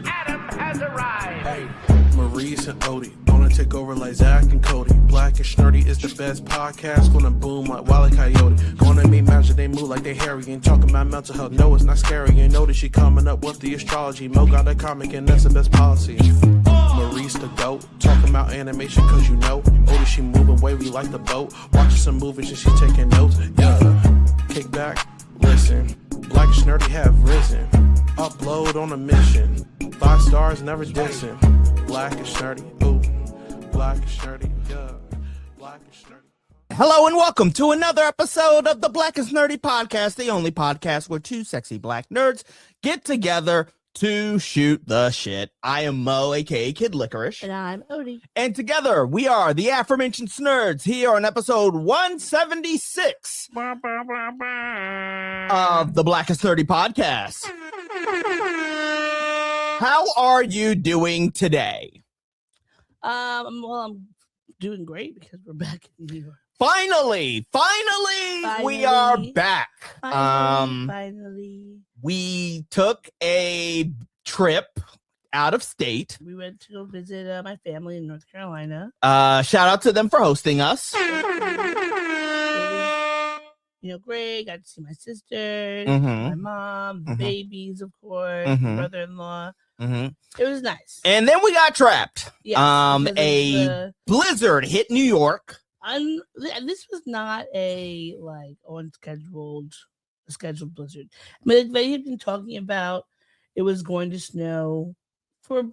Adam has arrived. Hey, Maurice and Odie gonna take over like Zach and Cody. Blackish Nerdy is the best podcast, gonna boom like Wile E. Coyote. Gonna meet magic, they move like they hairy. Ain't talking about mental health, no, it's not scary. You know that she coming up with the astrology. Mo got a comic and that's the best policy. Maurice the goat, talking about animation cause you know. Odie, she moving wavy like the boat. Watching some movies and she taking notes. Yeah, kick back, listen. Blackish Nerdy have risen. Upload on a mission. 5 stars, never dissing. Blackish Nerdy, ooh. Blackish Nerdy, yeah. Blackish Nerdy. Hello and welcome to another episode of the Blackest Nerdy Podcast, the only podcast where two sexy black nerds get together to shoot the shit. I am Mo, aka Kid Licorish. And I'm Odie. And together we are the aforementioned Snerds here on episode 176 of the Blackest Nerdy Podcast. How are you doing today? Well, I'm doing great because we're back in New York. Finally, we are back. Finally. We took a trip out of state. We went to go visit my family in North Carolina. Shout out to them for hosting us. Great. Got to see my sister, Mhm. my mom, the Mhm. babies, of course, Mhm. my brother-in-law. Mhm. It was nice. And then we got trapped. Yes, because A of blizzard hit New York. this was not a scheduled blizzard. I mean, they had been talking about it was going to snow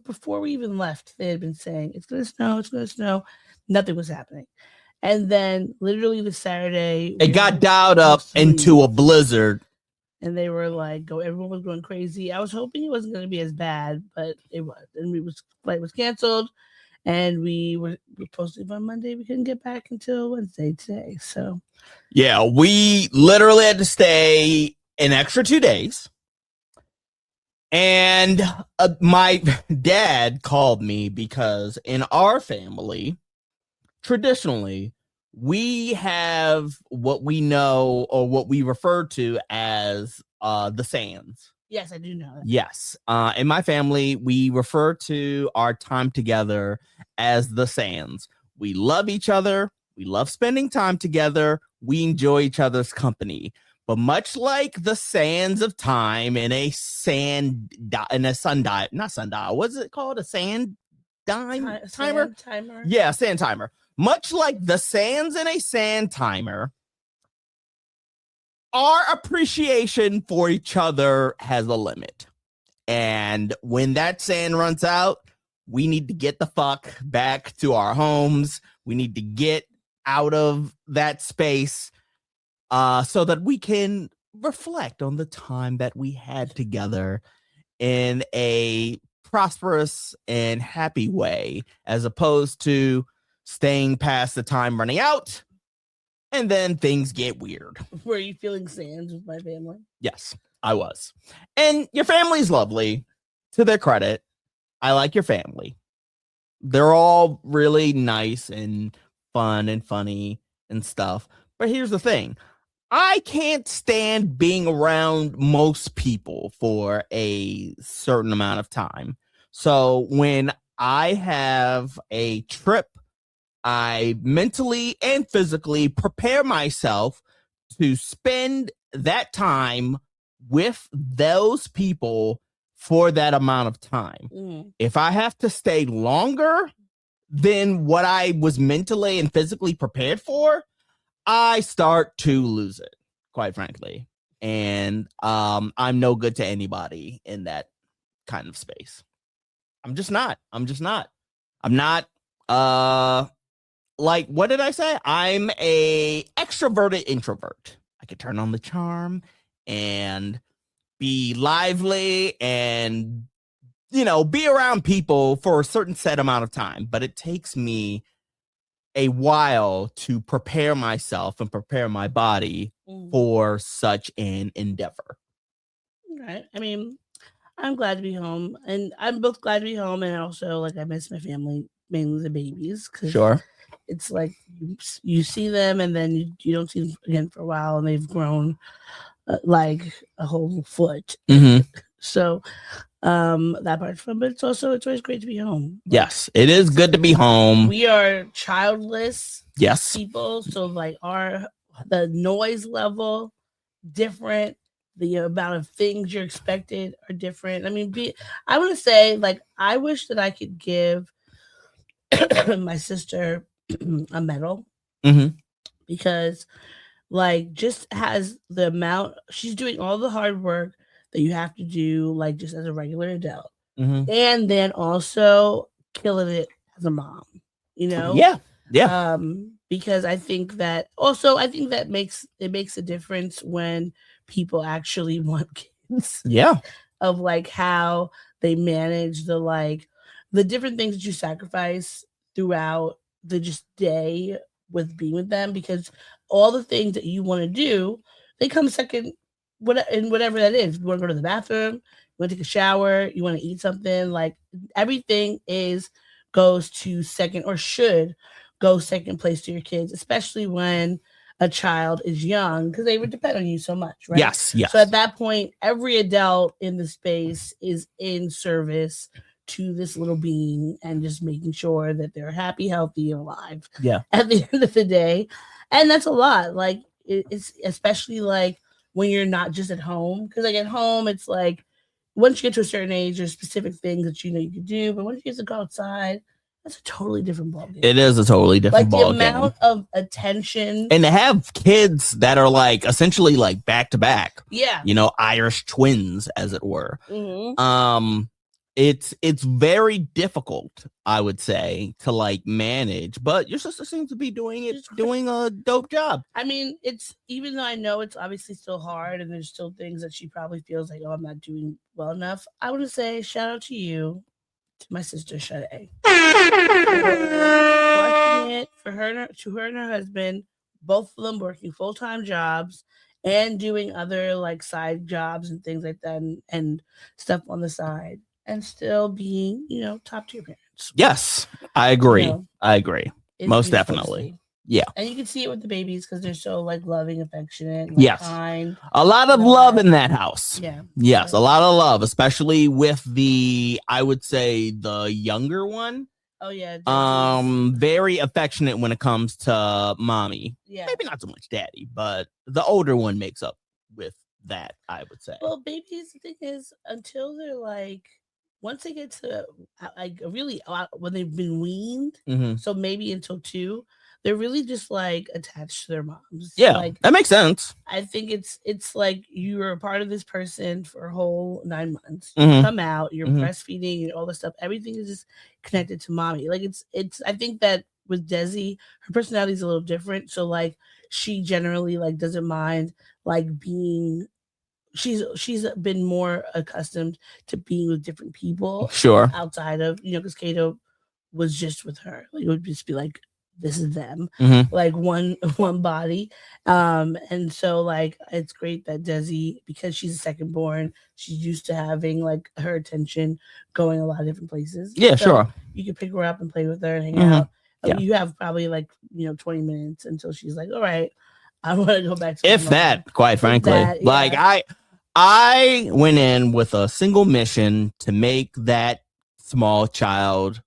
before we even left. They had been saying it's going to snow. Nothing was happening. And then literally the Saturday, It got dialed up into a blizzard. and they were like, everyone was going crazy. I was hoping it wasn't going to be as bad, but it was. And flight was canceled, and we were supposed to leave on Monday. We couldn't get back until Wednesday today. So Yeah, we literally had to stay an extra 2 days. And my dad called me because in our family, traditionally, we have what we know or what we refer to as the sands. yes, I do know that. Yes. In my family, we refer to our time together as the sands. We love each other. We love spending time together. We enjoy each other's company. But much like the sands of time in a sundial, not sundial, what's it called? A sand timer? Sand timer. Yeah, sand timer. Much like the sands in a sand timer, our appreciation for each other has a limit. And when that sand runs out, we need to get the fuck back to our homes. We need to get out of that space so that we can reflect on the time that we had together in a prosperous and happy way, as opposed to staying past the time running out, and then things get weird. Were you feeling sands with my family? Yes, I was. And your family's lovely. To their credit, I like your family. They're all really nice and fun and funny and stuff. But here's the thing. I can't stand being around most people for a certain amount of time. So when I have a trip, I mentally and physically prepare myself to spend that time with those people for that amount of time. Mm. If I have to stay longer than what I was mentally and physically prepared for, I start to lose it, quite frankly. And I'm no good to anybody in that kind of space. I'm not. Like, what did I say? I'm a extroverted introvert. I could turn on the charm and be lively and, be around people for a certain set amount of time. But it takes me a while to prepare myself and prepare my body for such an endeavor. Right. I mean, I'm glad to be home, and I'm both glad to be home, and also I miss my family, mainly the babies. Sure. It's like you see them, and then you don't see them again for a while, and they've grown like a whole foot. Mhm. So that part's fun, but it's always great to be home. Like, Yes, it is good to be home. we are childless Yes. people, so like the noise level different, the amount of things you're expected are different. I mean, I want to say, like, I wish that I could give my sister a medal Mhm. because, like, just has the amount she's doing all the hard work that you have to do, like, just as a regular adult, Mhm. and then also killing it as a mom. You know, Yeah. because I think that makes a difference when people actually want kids. Yeah. Of like how they manage the different things that you sacrifice throughout the just day with being with them, because all the things that you want to do, they come second, whatever that is. You want to go to the bathroom, you want to take a shower, you want to eat something, like everything goes to second, or should go second place to your kids, especially when a child is young, because they would depend on you so much, right? Yes. So at that point, every adult in the space is in service to this little being and just making sure that they're happy, healthy, and alive. Yeah. At the end of the day. And that's a lot. Like, it's especially like when you're not just at home. Because like at home, it's like once you get to a certain age, there's specific things that you know you can do. But once you get to go outside, that's a totally different ballgame. It is a totally different like the ballgame. amount of attention, And to have kids that are like essentially like back to back, yeah, Irish twins, as it were. mm-hmm. It's very difficult, I would say, to like manage. But your sister seems to be doing a dope job. I mean, it's, even though I know it's obviously still hard, and there's still things that she probably feels like, oh, I'm not doing well enough. I want to say shout out to you, to my sister Sade, crushing it to her and her husband, both of them working full-time jobs and doing other like side jobs and things like that, and stuff on the side, and still being, top tier parents. Yes, I agree. I agree. Most definitely. Yeah. And you can see it with the babies because they're so like loving, affectionate, kind. A lot of love in that house. Yeah. Yes, a lot of love, especially with I would say the younger one. Oh yeah. Very affectionate when it comes to mommy. Yeah. Maybe not so much daddy, but the older one makes up with that, I would say. Well, babies, the thing is, until they're like, once they get to like really when they've been weaned, so maybe until 2, they're really just like attached to their moms. Yeah, like, that makes sense. I think it's like you're a part of this person for a whole 9 months. You come out, you're breastfeeding and all this stuff. Everything is just connected to mommy. Like it's. I think that with Desi, her personality is a little different. So like she generally like doesn't mind like being. She's been more accustomed to being with different people. Sure. Outside of because Kato was just with her. Like it would just be like, this is them, like one body. And so like it's great that Desi, because she's a second born, she's used to having like her attention going a lot of different places. Yeah, so sure. You can pick her up and play with her and hang out. You have probably like 20 minutes until she's like, all right, I want to go back to if that, quite frankly. That, yeah. Like I went in with a single mission to make that small child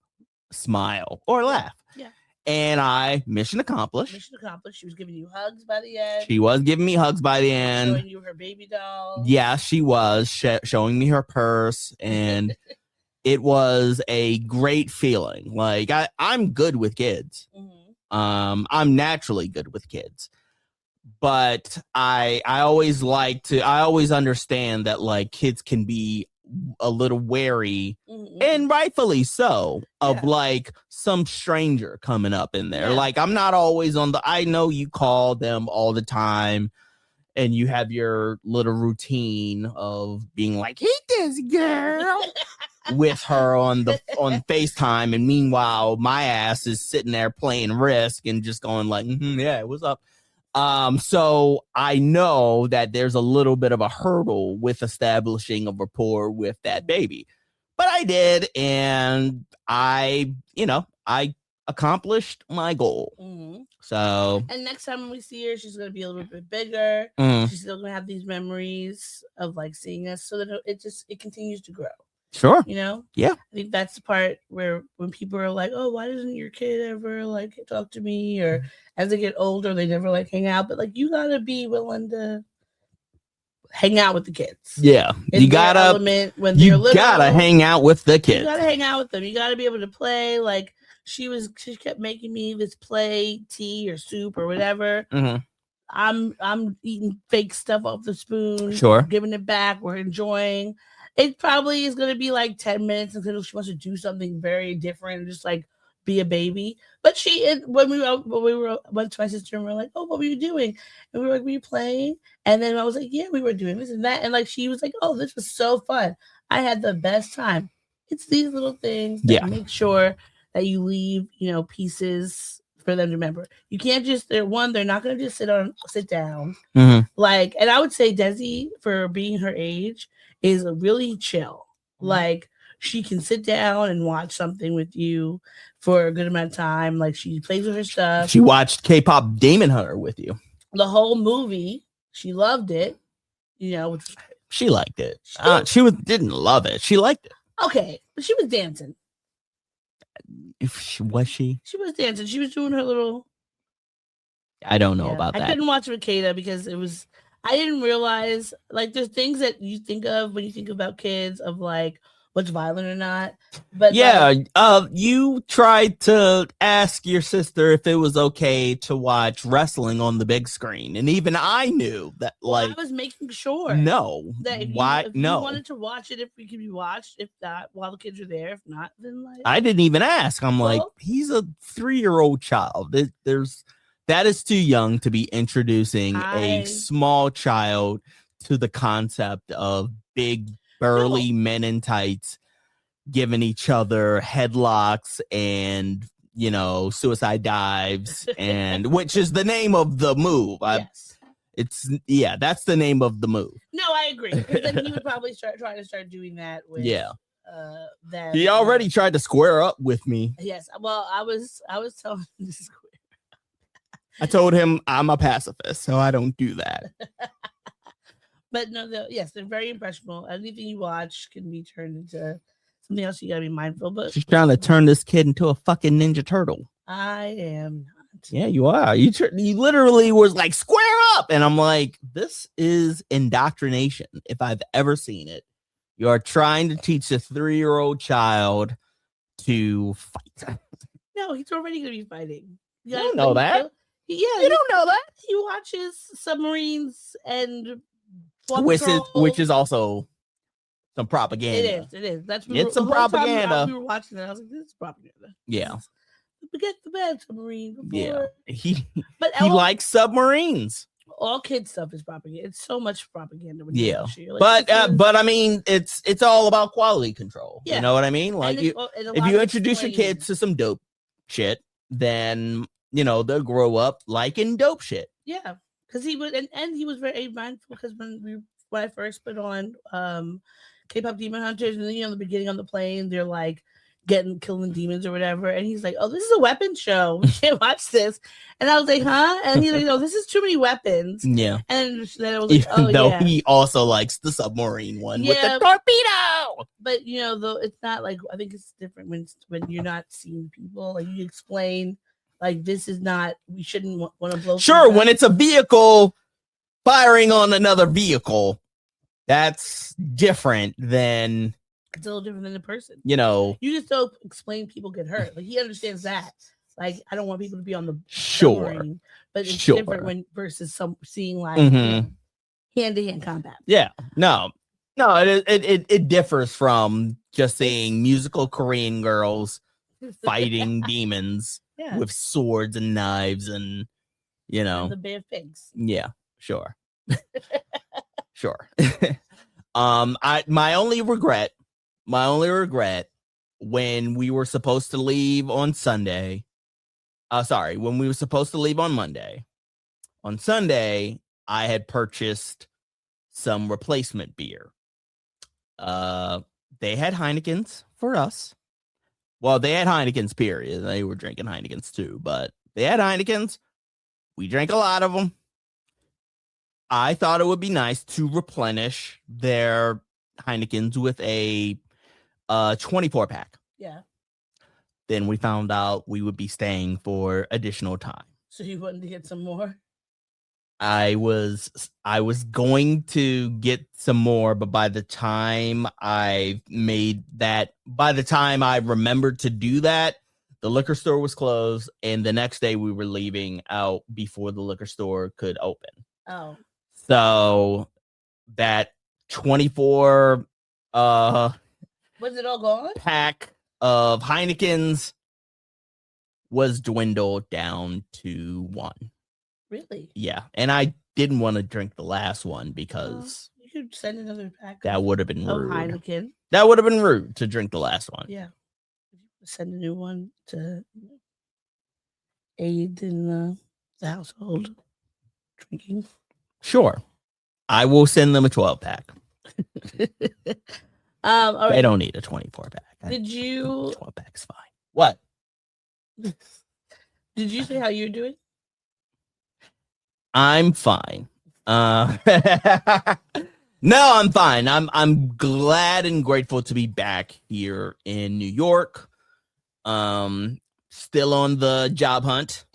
smile or laugh. Yeah. And mission accomplished. Mission accomplished. She was giving you hugs by the end. She was giving me hugs by the end. Showing you her baby doll. Yeah, she was showing me her purse, and it was a great feeling. Like I'm good with kids. I'm naturally good with kids. But I always understand that like kids can be a little wary, and rightfully so, of like some stranger coming up in there. Like I'm not always I know you call them all the time and you have your little routine of being like, hey, this girl with her on FaceTime, and meanwhile my ass is sitting there playing Risk and just going like, yeah, what's up? So I know that there's a little bit of a hurdle with establishing a rapport with that baby, but I did. And I accomplished my goal. Mhm. So, And next time we see her, she's gonna be a little bit bigger. mm, She's still gonna have these memories of like seeing us, so that it continues to grow. sure. You know? Yeah. I think that's the part where when people are like, "Oh, why doesn't your kid ever like talk to me?" Or as they get older, they never like hang out. But like, you gotta be willing to hang out with the kids. Yeah. In You their gotta element when they're little. hang out with the You kids. gotta hang out with them. You gotta be able to play. Like she kept making me this play tea or soup or whatever. Mhm. I'm eating fake stuff off the spoon. Sure. Giving it back. We're enjoying. It probably is gonna be like 10 minutes until she wants to do something very different, just like be a baby. But when we went to my sister and we were like, "Oh, what were you doing?" And we were like, "Were you playing?" And then I was like, "Yeah, we were doing this and that." And like she was like, "Oh, this was so fun. I had the best time." It's these little things that make sure that you leave, pieces for them to remember. You can't just they're not gonna just sit down. Mhm. Like, and I would say Desi, for being her age, is really chill. Like, she can sit down and watch something with you for a good amount of time. Like, she plays with her stuff. She watched K-pop Demon Hunter with you. The whole movie, she loved it. She liked it. She didn't love it. She liked it. Okay, but she was dancing. Was she? She was dancing. She was doing her little. I don't know about that. I couldn't watch it with Kata because I didn't realize, like, there's things that you think of when you think about kids of like what's violent or not. But yeah, you tried to ask your sister if it was okay to watch wrestling on the big screen, and even I knew that. Like, I was making sure. No, that if why? if no, you wanted to watch it, if we could be watched, if not while the kids are there, if not, then like I didn't even ask. I'm like, he's a 3-year-old child. That is too young to be introducing a small child to the concept of big burly men in tights giving each other headlocks and suicide dives, and which is the name of the move. Yes. That's the name of the move. No, I agree. Because then he would probably try to start doing that with that he already tried to square up with me. Yes. Well, I was telling him to square. I told him I'm a pacifist, so I don't do that. But no, they're very impressionable. Anything you watch can be turned into something else you gotta be mindful. But she's trying to turn this kid into a fucking Ninja Turtle. I am not. Yeah, you are. You literally was like, square up. And I'm like, this is indoctrination if I've ever seen it. You are trying to teach a 3-year-old child to fight. No, he's already gonna be fighting. You don't know that. Yeah, you don't know that. He watches submarines and which is also some propaganda. It is. It's some propaganda. We were watching it. I was like, this is propaganda. Yeah. Forget the bad submarine. Yeah. He likes submarines. All kids stuff is propaganda. It's so much propaganda. Yeah. But I mean, it's all about quality control. Yeah. You know what I mean? Like, if you introduce your kids to some dope shit, then they'll grow up liking dope shit. Yeah, because he would, and he was very mindful. Because when I first put on K-pop Demon Hunters, and then the beginning on the plane, they're like killing demons or whatever, and he's like, "Oh, this is a weapon show. We can't watch this." And I was like, "Huh?" And he's like, "No, this is too many weapons." Yeah. And then I was like, "Oh, though he also likes the submarine one with the torpedo." But though it's not like, I think it's different when you're not seeing people. Like, you explain. Like, this is not, we shouldn't want to blow. Sure, when it's a vehicle firing on another vehicle, that's different than. It's a little different than the person. You just don't explain people get hurt. Like, he understands that. Like, I don't want people to be on the submarine, but it's different versus seeing like hand-to-hand combat. Yeah, no, it differs from just seeing musical Korean girls fighting demons. Yeah. With swords and knives and the Bay of Pigs. Yeah, sure. Sure. My only regret when we were supposed to leave on Sunday. When we were supposed to leave on Monday. On Sunday, I had purchased some replacement beer. They had Heineken's for us. Well, they had Heineken's, period. They were drinking Heineken's too, but they had Heineken's. We drank a lot of them. I thought it would be nice to replenish their Heineken's with a 24 pack. Yeah. Then we found out we would be staying for additional time. So you wanted to get some more? I was going to get some more, but by the time I remembered to do that, the liquor store was closed, and the next day we were leaving out before the liquor store could open. Oh. So that 24 was it all gone? Pack of Heineken's was dwindled down to one. Really? Yeah, and I didn't want to drink the last one because you could send another pack. That would have been rude. Heineken. That would have been rude to drink the last one. Yeah. Send a new one to aid in the household drinking. Sure. I will send them a 12 pack. All right. They don't need a 24 pack. Did you 12 pack's fine. What? Did you say how you're doing? I'm fine. No, I'm fine. I'm glad and grateful to be back here in New York. Still on the job hunt.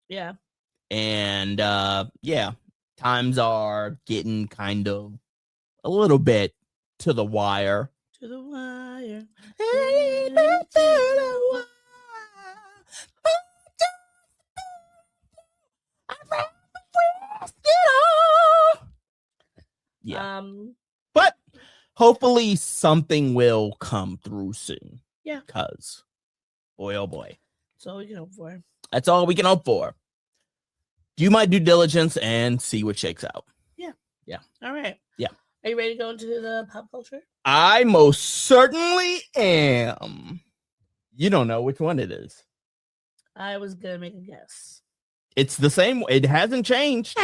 Yeah. And yeah, times are getting kind of a little bit to the wire. To the wire. Yeah. But hopefully something will come through soon. Yeah. Because boy, oh boy. That's all we can hope for. That's all we can hope for. Do my due diligence and see what shakes out. Yeah. Yeah. All right. Yeah. Are you ready to go into the pop culture? I most certainly am. You don't know which one it is. I was going to make a guess. It's the same. It hasn't changed.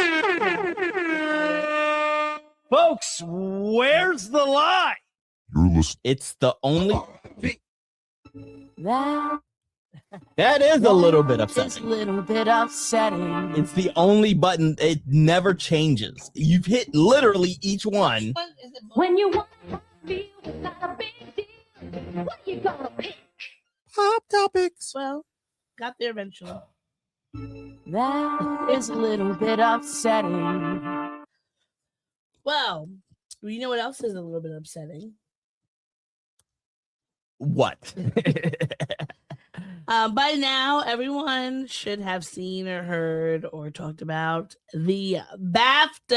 Folks, where's the lie? It's the only. That is a little bit upsetting. It's a little bit upsetting. It's the only button. It never changes. You've hit literally each one. When you want to feel it's not a big deal, what you gonna pick? Pop topics. Well, got there eventually. That is a little bit upsetting. Well, you know what else is a little bit upsetting? What? By now, everyone should have seen or heard or talked about the BAFTAs.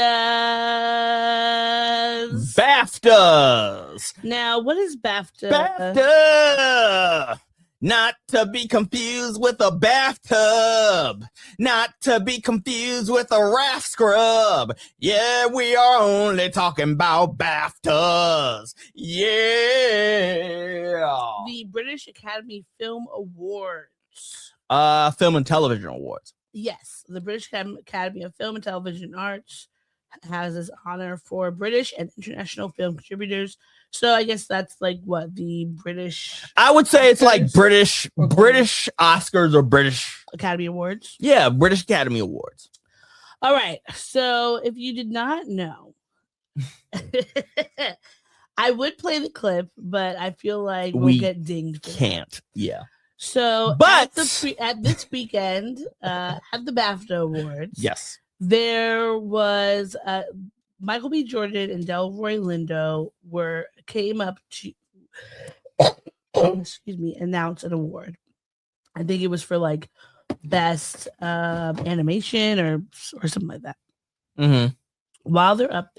BAFTAs. Now, what is BAFTA? BAFTA. Not to be confused with a bathtub. Not to be confused with a raft scrub. Yeah, we are only talking about BAFTAs. Yeah. The British Academy Film Awards. Film and Television Awards. Yes, the British Academy of Film and Television Arts has this honor for British and international film contributors. So I guess that's like what the British. I would say it's like Oscars? British Oscars or British Academy Awards. Yeah, British Academy Awards. All right. So if you did not know, I would play the clip, but I feel like we'll get dinged. Can't. Yeah. So, but at this weekend, at the BAFTA Awards, yes, there was Michael B. Jordan and Delroy Lindo came up to announce an award. I think it was for like best animation or something like that. Mm-hmm. While they're up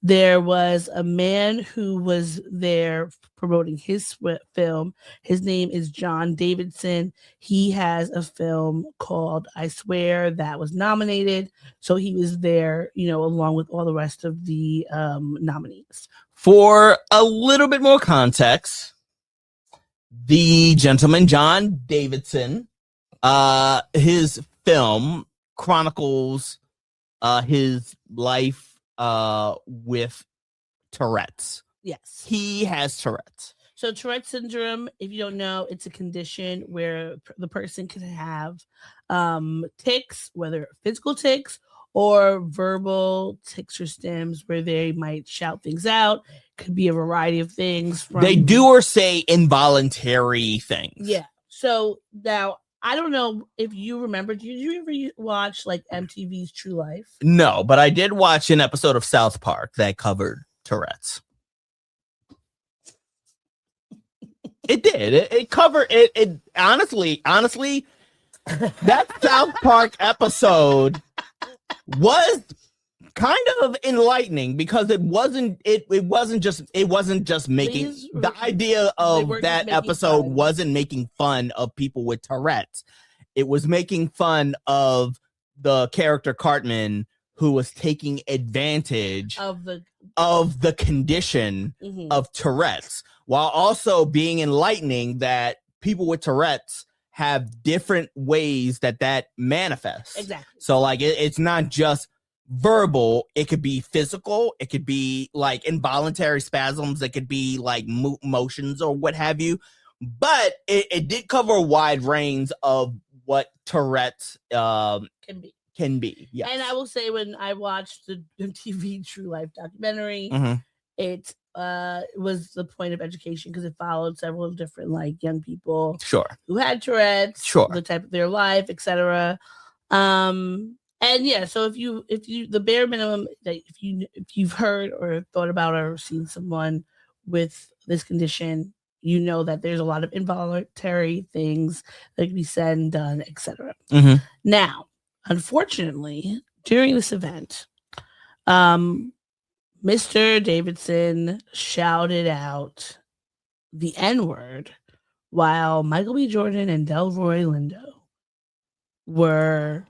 there was a man who was there promoting his film. His name is John Davidson. He has a film called I Swear that was nominated. So he was there, along with all the rest of the nominees. For a little bit more context, the gentleman, John Davidson, his film chronicles his life with Tourette's. Yes. He has Tourette's. So Tourette syndrome, if you don't know, it's a condition where the person can have tics, whether physical tics or verbal tics or stims, where they might shout things out. Could be a variety of things. They do or say involuntary things. Yeah. So now I don't know if you remember. Did you ever watch like MTV's True Life? No, but I did watch an episode of South Park that covered Tourette's. It did. It covered it. It honestly, that South Park episode was kind of enlightening because it wasn't just making the idea of that episode wasn't making fun of people with Tourette's. It was making fun of the character Cartman, who was taking advantage of the condition of Tourette's, while also being enlightening that people with Tourette's have different ways that manifests. Exactly. So like it's not just verbal, it could be physical, it could be like involuntary spasms, it could be like motions or what have you. But it did cover a wide range of what Tourette's can be. Yes. And I will say, when I watched the MTV True Life documentary, it was the point of education because it followed several different like young people who had Tourette's, the type of their life, etc. And yeah, so if you the bare minimum that if you've heard or thought about or seen someone with this condition, you know that there's a lot of involuntary things that can be said and done, etc. Now, unfortunately, during this event, Mr. Davidson shouted out the N-word while Michael B. Jordan and Delroy Lindo were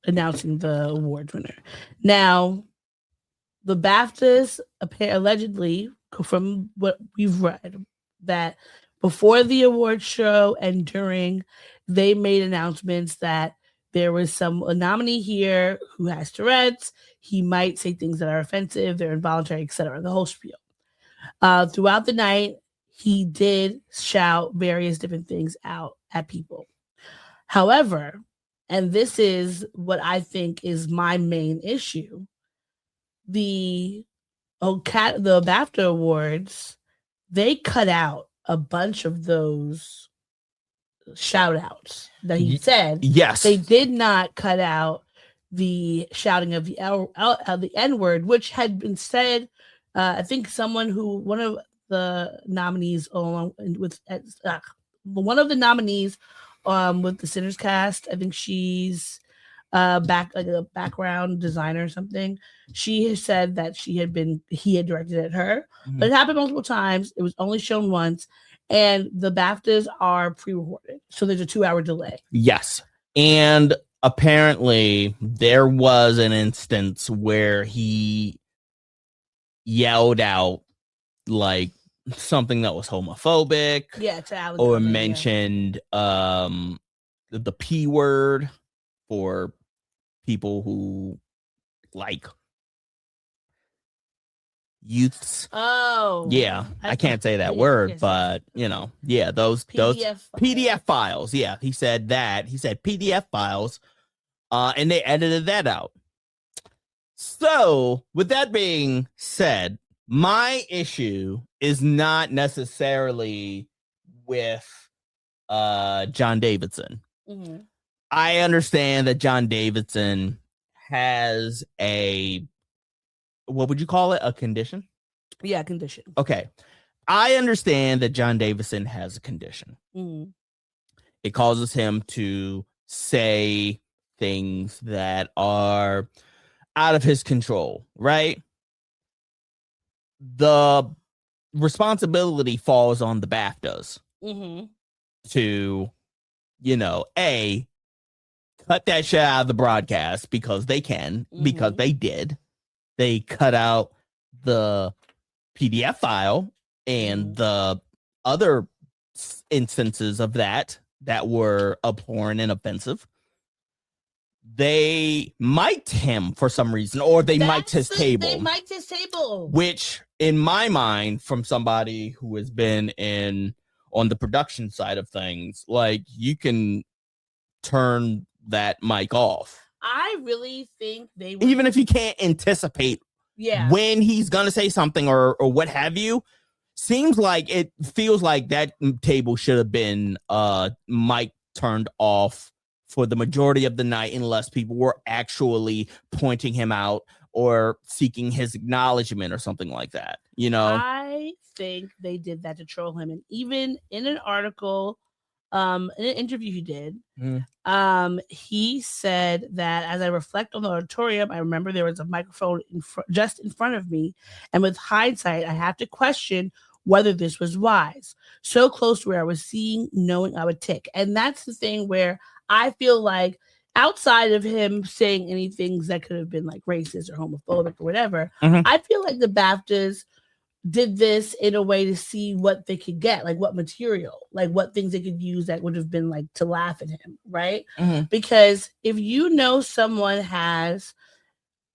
announcing the award winner. Now, the BAFTAs allegedly, from what we've read, that before the award show and during, they made announcements that there was a nominee here who has Tourette's. He might say things that are offensive, they're involuntary, etc. The whole spiel. Throughout the night, he did shout various different things out at people. However, and this is what I think is my main issue, the BAFTA Awards, they cut out a bunch of those shout outs that he said. Yes. They did not cut out the shouting of the N-word, which had been said. I think one of the nominees along with one of the nominees with the Sinners cast, I think she's a background designer or something. She has said that he had directed at her, but it happened multiple times. It was only shown once, and the BAFTAs are pre-recorded, so there's a 2-hour delay. Yes, and apparently there was an instance where he yelled out like something that was homophobic, or mentioned the P word for people who like youths. I can't say that word, but those PDF files. Yeah, he said that. He said PDF files, and they edited that out. So, with that being said, my issue is not necessarily with John Davidson. I understand that John Davidson has what would you call it? A condition? Yeah, condition. Okay. I understand that John Davidson has a condition. It causes him to say things that are out of his control, right? The responsibility falls on the BAFTAs to, cut that shit out of the broadcast because they can, because they did. They cut out the PDF file and the other instances of that were abhorrent and offensive. they mic'd him for some reason, or they mic'd his table. They mic'd his table. Which, in my mind, from somebody who has been on the production side of things, like, you can turn that mic off. I really think they would, even if you can't anticipate when he's gonna say something or what have you. It feels like that table should have been mic turned off for the majority of the night, unless people were actually pointing him out or seeking his acknowledgement or something like that. I think they did that to troll him. And even in an article, in an interview he did, he said that as I reflect on the auditorium, I remember there was a microphone just in front of me. And with hindsight, I have to question whether this was wise. So close to where I was seeing, knowing I would tick. And that's the thing where I feel like, outside of him saying any things that could have been like racist or homophobic or whatever, I feel like the BAFTAs did this in a way to see what they could get, like what material, like what things they could use that would have been like to laugh at him, right? Because if you know someone has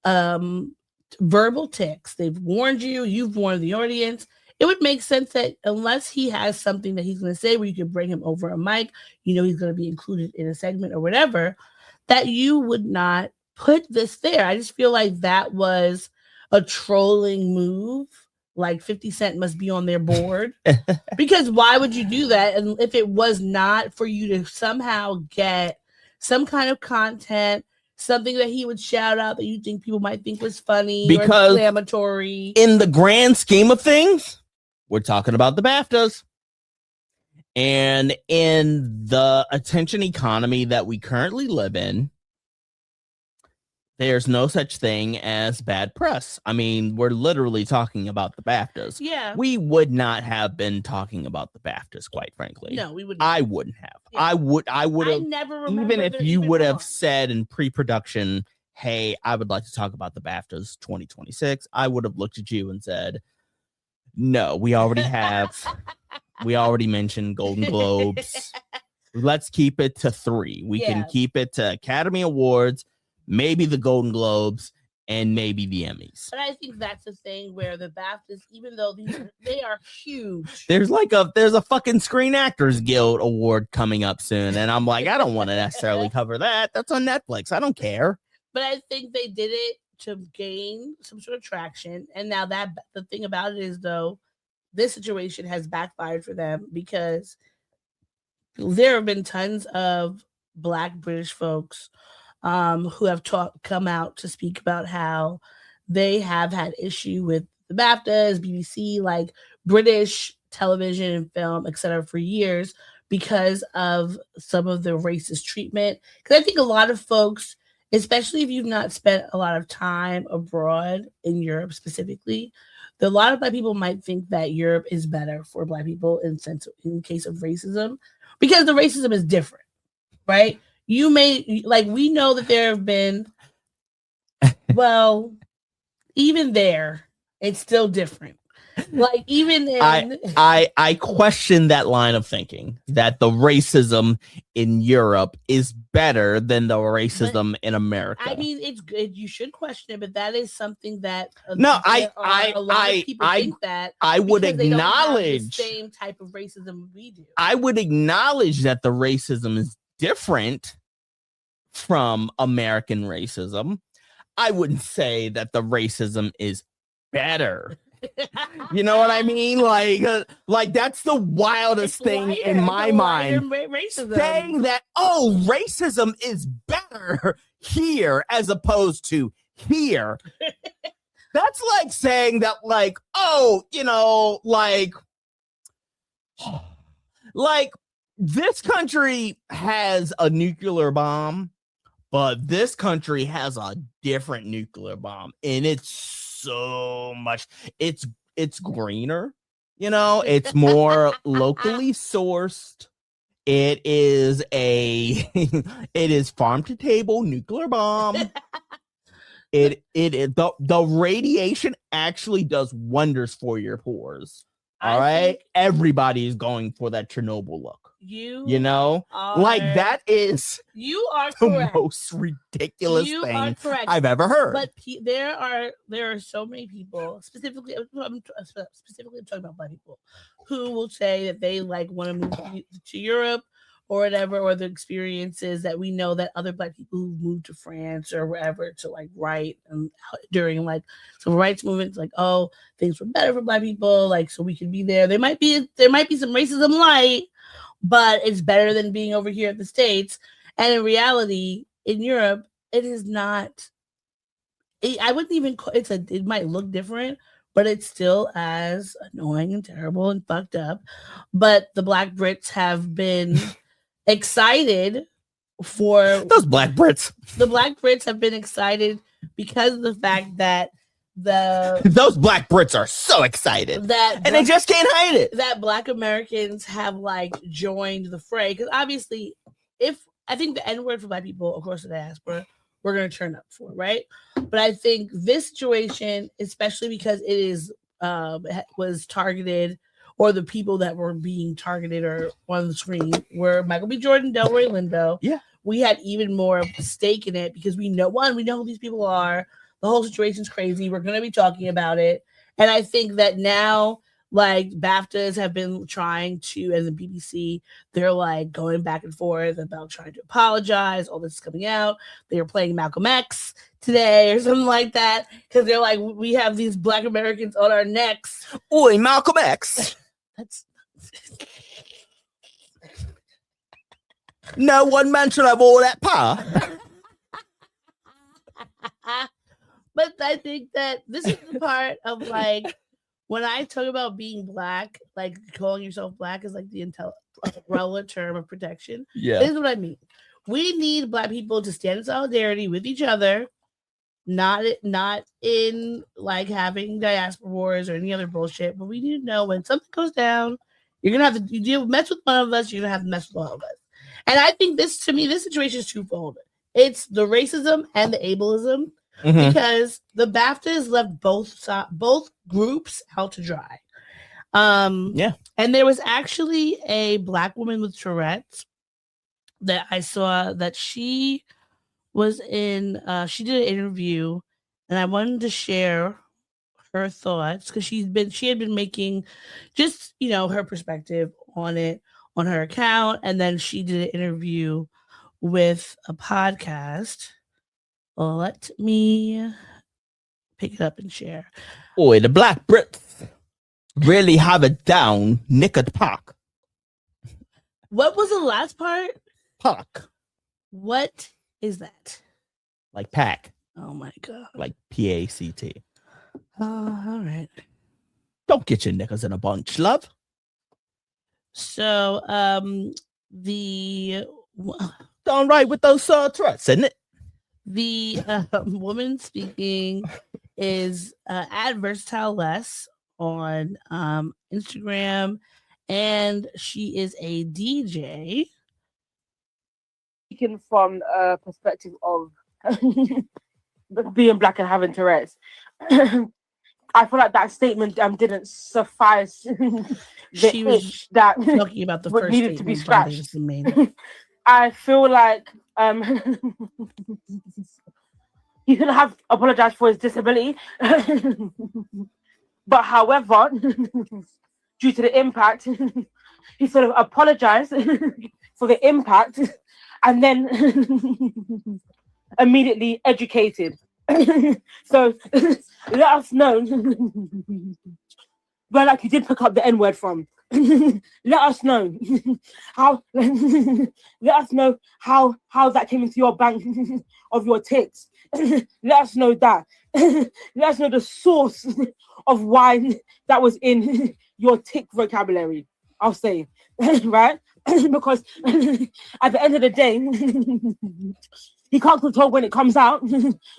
verbal tics, they've warned you, you've warned the audience, it would make sense that unless he has something that he's going to say where you could bring him over a mic, he's going to be included in a segment or whatever, that you would not put this there. I just feel like that was a trolling move. Like 50 Cent must be on their board. Because why would you do that? And if it was not for you to somehow get some kind of content, something that he would shout out that you think people might think was funny or exclamatory. In the grand scheme of things, we're talking about the BAFTAs. And in the attention economy that we currently live in, there's no such thing as bad press. I mean, we're literally talking about the BAFTAs. Yeah. We would not have been talking about the BAFTAs, quite frankly. No, we wouldn't. I wouldn't have. Yeah. I would have. I never remember. Even if you would have said in pre-production, hey, I would like to talk about the BAFTAs 2026, I would have looked at you and said, no, we already have. We already mentioned Golden Globes. Let's keep it to 3. We can keep it to Academy Awards, maybe the Golden Globes, and maybe the Emmys. But I think that's the thing where the BAFTAs, even though they are huge. There's a fucking Screen Actors Guild award coming up soon, and I'm like, I don't want to necessarily cover that. That's on Netflix. I don't care. But I think they did it to gain some sort of traction. And now that the thing about it is, though, this situation has backfired for them because there have been tons of Black British folks who have come out to speak about how they have had issue with the BAFTAs, BBC, like British television and film, etc., for years because of some of the racist treatment. Because I think a lot of folks, especially if you've not spent a lot of time abroad in Europe specifically, a lot of Black people might think that Europe is better for Black people in case of racism, because the racism is different, right? We know that there have been, well, even there, it's still different. Like even in, I question that line of thinking that the racism in Europe is better than the racism in America. I mean, it's good. You should question it, but that is something that a lot of people think that I would acknowledge the same type of racism we do. I would acknowledge that the racism is different from American racism. I wouldn't say that the racism is better. You know what I mean? Like that's the wildest thing in my mind. Racism. Saying that, racism is better here as opposed to here. That's like saying that, like this country has a nuclear bomb, but this country has a different nuclear bomb, and it's so much. It's greener, it's more locally sourced. It is farm to table nuclear bomb. The radiation actually does wonders for your pores. All right, everybody is going for that Chernobyl look. You know, like that is you are the correct. most ridiculous You thing are correct. I've ever heard. But there are so many people, specifically I'm talking about Black people, who will say that they like want to move to Europe or whatever, or the experiences that we know that other Black people who moved to France or wherever to like write and during like civil rights movements, like, oh, things were better for Black people, like so we could be there. There might be some racism light, but it's better than being over here at the States. And in reality, in Europe, it is not. I wouldn't even. It might look different, but it's still as annoying and terrible and fucked up. But the Black Brits have been excited for those Black Brits. The Black Brits have been excited because of the fact that those Black Brits are so excited and they just can't hide it. That Black Americans have like joined the fray, because obviously, if I think the N word for Black people across the diaspora, we're going to turn up for, right? But I think this situation, especially because it is was targeted, or the people that were being targeted or on the screen were Michael B. Jordan, Delroy Lindo. Yeah, we had even more of a stake in it because we know who these people are. The whole situation's crazy. We're going to be talking about it. And I think that now, like, BAFTAs have been trying to, and the BBC, they're like going back and forth about trying to apologize. All this is coming out. They were playing Malcolm X today or something like that, because they're like, we have these Black Americans on our necks. Oi, Malcolm X. That's no one man should have all that power. But I think that this is the part of like when I talk about being Black, like calling yourself Black is like the umbrella term of protection. Yeah, this is what I mean. We need Black people to stand in solidarity with each other, not in like having diaspora wars or any other bullshit. But we need to know when something goes down, you're gonna have to you mess with one of us, you're gonna have to mess with all of us. And I think this situation is twofold. It's the racism and the ableism. Mm-hmm. Because the BAFTAs left both groups out to dry. Yeah. And there was actually a Black woman with Tourette's that I saw that she was in, she did an interview, and I wanted to share her thoughts because she had been making just, her perspective on it on her account. And then she did an interview with a podcast. Let me pick it up and share. Boy, the Black Brits really have it down, Nickard Park. What was the last part? Park. What is that? Like pack. Oh my God. Like PACT. All right. Don't get your knickers in a bunch, love. So, Done right with those threats, isn't it? The woman speaking is at Versatile Less on Instagram, and she is a DJ. Speaking from a perspective of being Black and having Tourette's, I feel like that statement didn't suffice. She was that talking about the first needed to be scratched. I feel like he could have apologized for his disability, but however, due to the impact, he sort of apologized for the impact and then immediately educated. So let us know where like you did pick up the N-word from. Let us know how. Let us know how that came into your bank of your tits. Let us know that. Let us know the source of why that was in your tick vocabulary. I'll say, right? Because at the end of the day, he can't control when it comes out,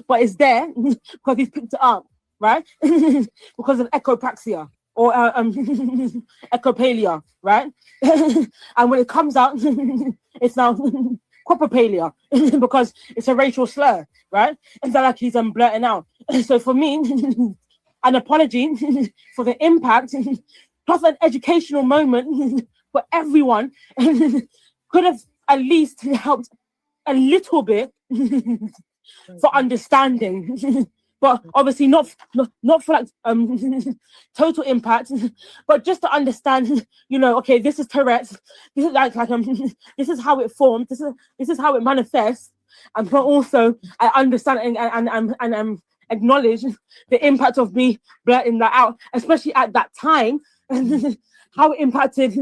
but it's there because he's picked it up, right? Because of echopraxia. Or echopalia, right? And when it comes out, it's now quapapalia because it's a racial slur, right? And so like he's blurting out. So for me, an apology for the impact plus an educational moment for everyone could have at least helped a little bit for understanding. But obviously not for like total impact, but just to understand, okay, this is Tourette's, this is like this is how it forms, this is how it manifests, and but also I understand and acknowledge the impact of me blurting that out, especially at that time, how it impacted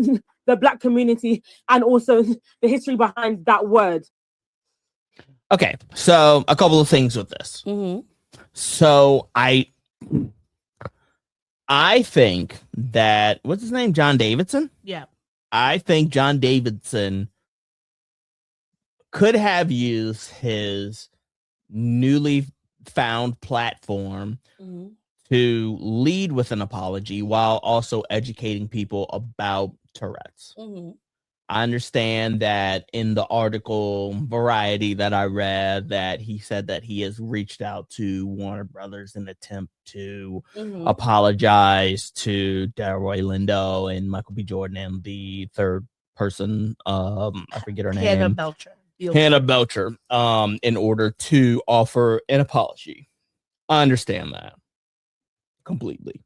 the Black community and also the history behind that word. Okay, so a couple of things with this. Mm-hmm. So I think that, what's his name? John Davidson? Yeah. I think John Davidson could have used his newly found platform to lead with an apology while also educating people about Tourette's. I understand that in the article Variety that I read, that he said that he has reached out to Warner Brothers in an attempt to apologize to Delroy Lindo and Michael B. Jordan and the third person, I forget her name. Hannah Belcher, in order to offer an apology. I understand that completely.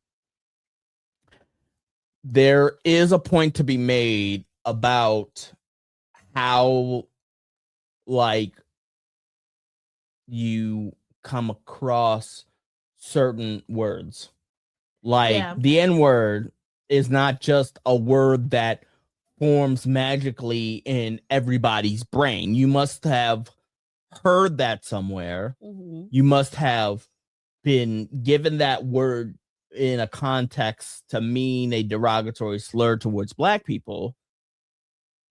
There is a point to be made about how, like, you come across certain words. Like, the N-word is not just a word that forms magically in everybody's brain. You must have heard that somewhere. You must have been given that word in a context to mean a derogatory slur towards Black people.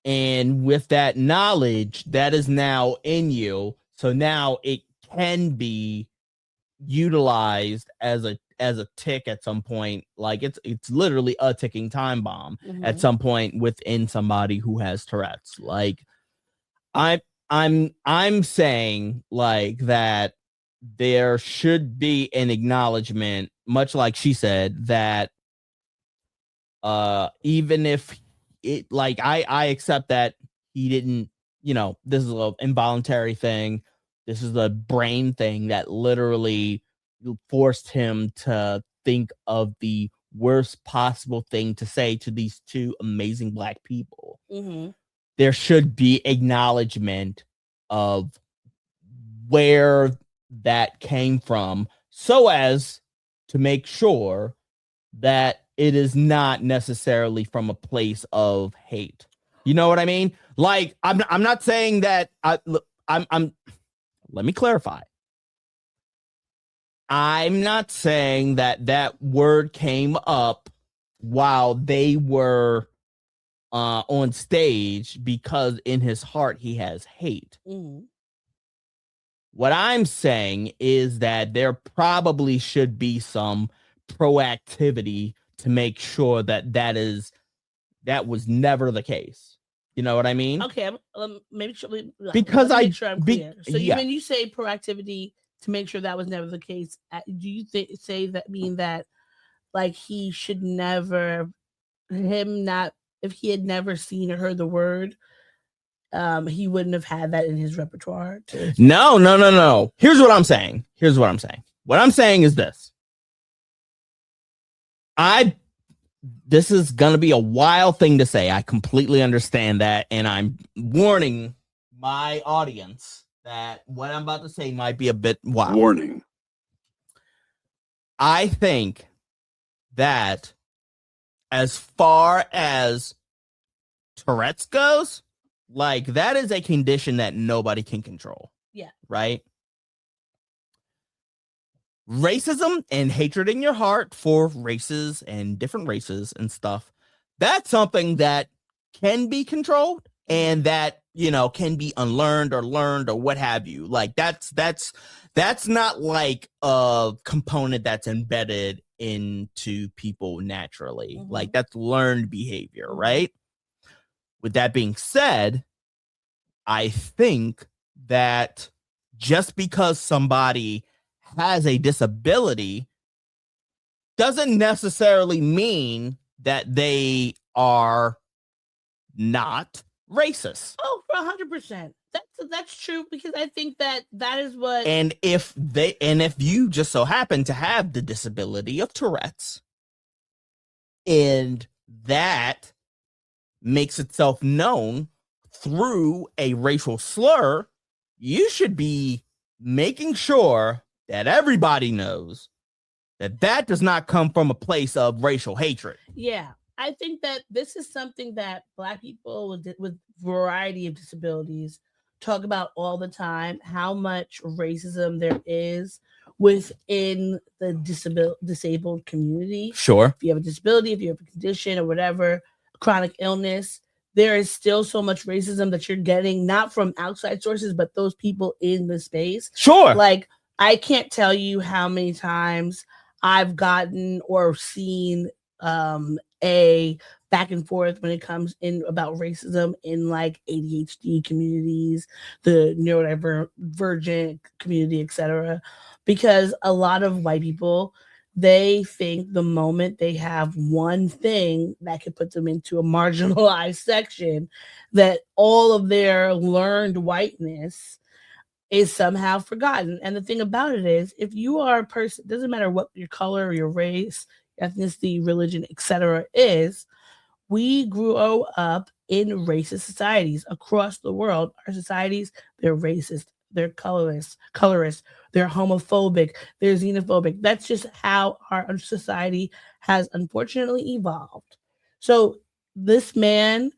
And with that knowledge, that is now in you. So now it can be utilized as a tick at some point. Like it's literally a ticking time bomb at some point within somebody who has Tourette's. Like I'm saying like that there should be an acknowledgement, much like she said, that even if it, like, I accept that he didn't, this is an involuntary thing. This is a brain thing that literally forced him to think of the worst possible thing to say to these two amazing Black people. There should be acknowledgement of where that came from, so as to make sure that it is not necessarily from a place of hate. You know what I mean? Like, I'm not saying that I'm let me clarify. I'm not saying that word came up while they were on stage because in his heart he has hate. What I'm saying is that there probably should be some proactivity to make sure that was never the case. You know what I mean? Okay, maybe because make sure I'm clear. So yeah. when you say proactivity to make sure that was never the case, do you say that mean that like he should never, if he had never seen or heard the word, he wouldn't have had that in his repertoire? No. Here's what I'm saying. What I'm saying is this. This is going to be a wild thing to say. I completely understand that. And I'm warning my audience that what I'm about to say might be a bit wild. Warning. I think that as far as Tourette's goes, like, that is a condition that nobody can control. Yeah. Right? Racism and hatred in your heart for races and different races and stuff, that's something that can be controlled and that, can be unlearned or learned or what have you. Like, that's not like a component that's embedded into people naturally. Like, that's learned behavior, right? With that being said, I think that just because somebody has a disability doesn't necessarily mean that they are not racist. Oh, for 100%. That's true, because I think that is what. And if you just so happen to have the disability of Tourette's, and that makes itself known through a racial slur, you should be making sure that everybody knows that does not come from a place of racial hatred. Yeah, I think that this is something that Black people with variety of disabilities talk about all the time, how much racism there is within the disabled community. Sure. If you have a disability, if you have a condition or whatever, chronic illness, there is still so much racism that you're getting, not from outside sources, but those people in the space. Sure. Like, I can't tell you how many times I've gotten or seen a back and forth when it comes in about racism in like ADHD communities, the neurodivergent community, etc. Because a lot of white people, they think the moment they have one thing that could put them into a marginalized section, that all of their learned whiteness is somehow forgotten. And the thing about it is, if you are a person, doesn't matter what your color, your race, ethnicity, religion, etc. is, we grew up in racist societies across the world. Our societies, they're racist, they're colorist, they're homophobic, they're xenophobic. That's just how our society has unfortunately evolved. So this man,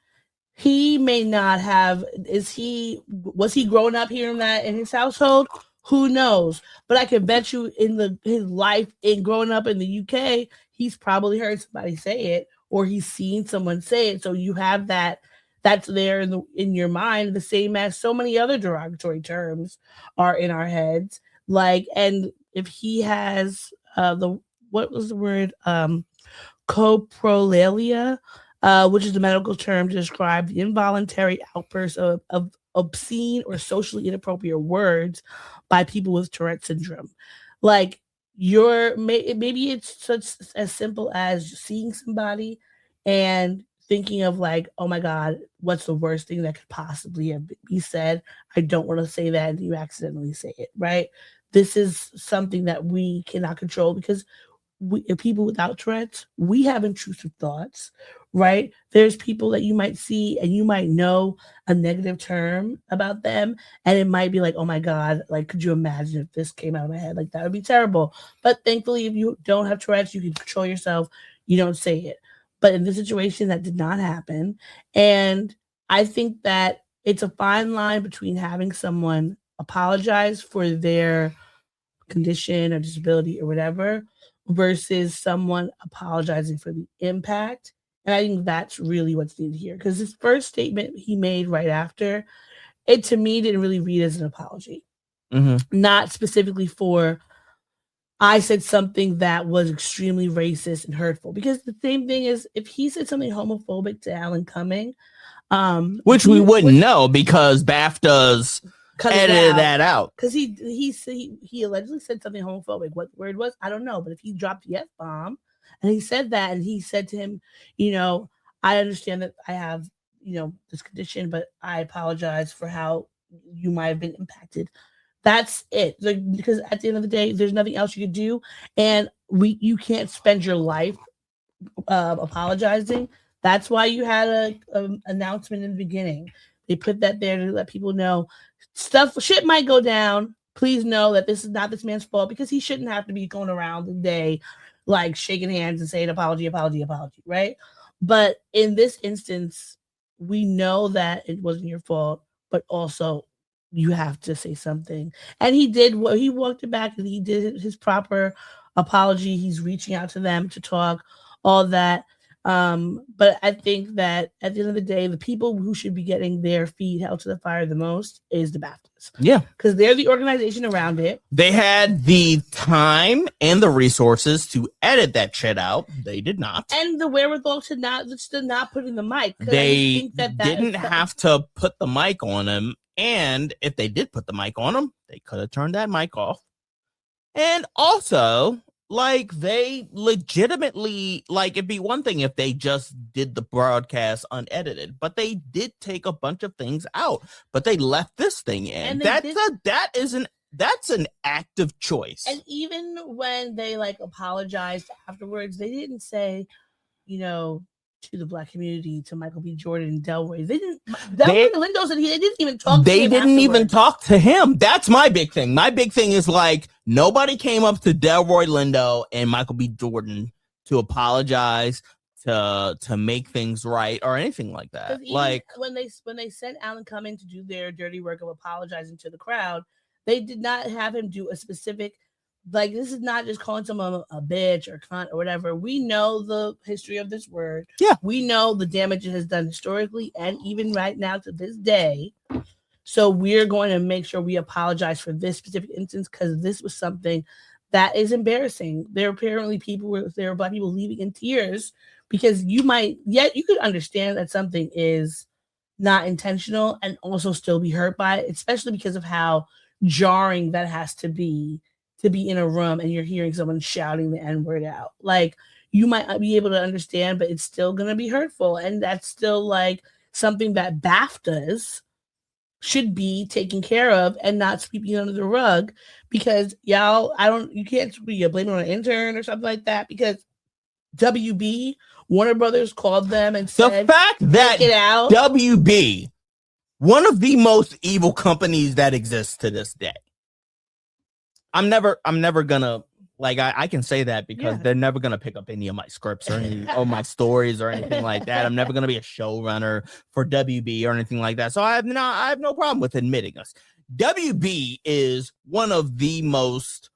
he may not have, was he growing up hearing that in his household? Who knows? But I can bet you in his life, in growing up in the UK, he's probably heard somebody say it, or he's seen someone say it. So you have that's there in your mind, the same as so many other derogatory terms are in our heads. Like, and if he has what was the word? Coprolalia, which is the medical term to describe the involuntary outbursts of obscene or socially inappropriate words by people with Tourette syndrome. Like, maybe it's such as simple as seeing somebody and thinking of like, oh my God, what's the worst thing that could possibly be said? I don't want to say that, and you accidentally say it, right? This is something that we cannot control, because people without Tourette's, we have intrusive thoughts, right? There's people that you might see and you might know a negative term about them, and it might be like, oh my God, like, could you imagine if this came out of my head? Like, that would be terrible. But thankfully, if you don't have Tourette's, you can control yourself. You don't say it. But in this situation, that did not happen. And I think that it's a fine line between having someone apologize for their condition or disability or whatever, versus someone apologizing for the impact. And I think that's really what's needed here, because his first statement he made right after it, to me, didn't really read as an apology. Not specifically for, I said something that was extremely racist and hurtful, because the same thing is, if he said something homophobic to Alan Cumming, which we wouldn't know because BAFTA's edited that out, because he allegedly said something homophobic. What word was, I don't know, but if he dropped the F-bomb and he said that, and he said to him, I understand that I have this condition, but I apologize for how you might have been impacted. That's it. Like, because at the end of the day, there's nothing else you could do, and you can't spend your life apologizing. That's why you had a announcement in the beginning. They put that there to let people know shit might go down. Please know that this is not this man's fault, because he shouldn't have to be going around the day like shaking hands and saying apology, right? But in this instance, we know that it wasn't your fault, but also you have to say something. And he did. He walked it back, and he did his proper apology. He's reaching out to them to talk, all that. But I think that at the end of the day, the people who should be getting their feet held to the fire the most is the BAFTAs. Yeah. Because they're the organization around it. They had the time and the resources to edit that shit out. They did not. And the wherewithal to not put in the mic. They didn't have to put the mic on him. And if they did put the mic on him, they could have turned that mic off. And also, like they legitimately, like it'd be one thing if they just did the broadcast unedited, but they did take a bunch of things out, but they left this thing in. And That's an active choice. And even when they like apologized afterwards, they didn't say, to the Black community, to Michael B. Jordan and Delroy. They didn't. Delroy Lindo said they didn't even talk. They didn't even talk to him. That's my big thing. My big thing is like nobody came up to Delroy Lindo and Michael B. Jordan to apologize, to make things right or anything like that. Like when they sent Alan Cumming to do their dirty work of apologizing to the crowd, they did not have him do a specific. Like, this is not just calling someone a bitch or cunt or whatever. We know the history of this word. Yeah. We know the damage it has done historically and even right now to this day. So we're going to make sure we apologize for this specific instance because this was something that is embarrassing. There are apparently there are Black people leaving in tears because you could understand that something is not intentional and also still be hurt by it, especially because of how jarring that has to be in a room and you're hearing someone shouting the N-word out. Like, you might not be able to understand, but it's still going to be hurtful. And that's still like something that BAFTAs should be taking care of and not sweeping under the rug because you can't blame it on an intern or something like that because WB, Warner Brothers called them and said, the fact that it out. WB, one of the most evil companies that exists to this day. I'm never gonna like I can say that because they're never gonna pick up any of my scripts or my stories or anything like that. I'm never gonna be a showrunner for WB or anything like that. So I have no problem with admitting this. WB is one of the most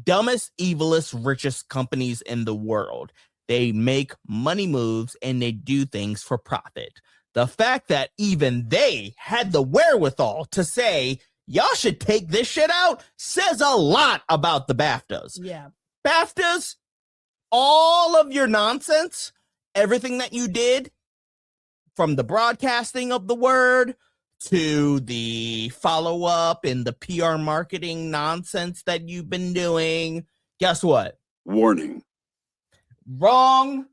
dumbest, evilest, richest companies in the world. They make money moves and they do things for profit. The fact that even they had the wherewithal to say, y'all should take this shit out says a lot about the BAFTAs. Yeah. BAFTAs, all of your nonsense, everything that you did, from the broadcasting of the word to the follow-up and the PR marketing nonsense that you've been doing, guess what? Warning. Wrong